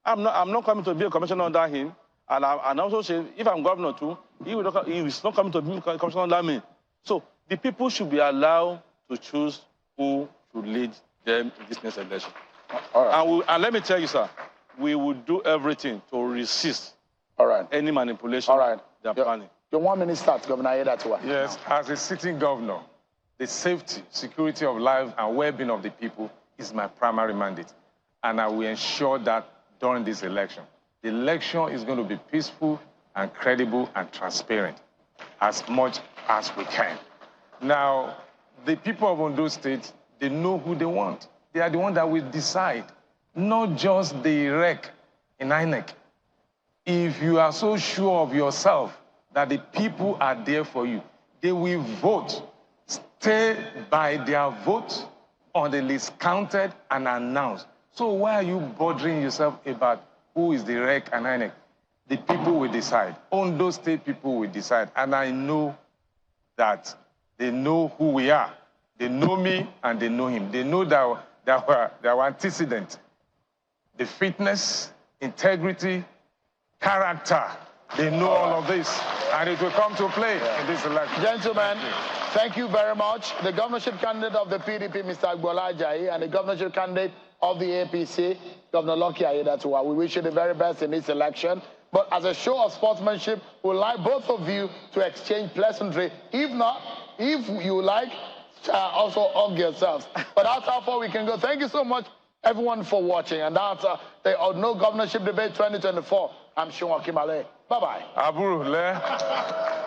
I'm not coming to be a commissioner under him. And also say, if I'm governor too, he is not coming to be a commissioner under me. So the people should be allowed to choose who should lead them in this next election. All right. And let me tell you, sir, we will do everything to resist any manipulation they're planning. Your 1 minute starts, Governor Aiyedatiwa. Yes, as a sitting governor, the safety, security of life, and well-being of the people is my primary mandate. And I will ensure that during this election. The election is going to be peaceful and credible and transparent as much as we can. Now, the people of Ondo State, they know who they want. They are the ones that will decide, not just the rec in INEC. If you are so sure of yourself that the people are there for you, they will vote. Stay by their vote on the list counted and announced. So why are you bothering yourself about who is the rec and INEC? The people will decide. Ondo State people will decide. And I know that they know who we are. They know me and they know him. They know that our antecedent, the fitness, integrity, character. They know all of this. And it will come to play in this election. Gentlemen, thank you very much. The governorship candidate of the PDP, Mr. Ajayi, and the governorship candidate of the APC, Governor Aiyedatiwa. We wish you the very best in this election. But as a show of sportsmanship, we'd like both of you to exchange pleasantry. If not, if you like, also hug yourselves. But that's how far we can go. Thank you so much, everyone, for watching. And that's the Ondo Governorship Debate 2024. I'm Shunwa Kimale. Bye-bye. Aburu, le.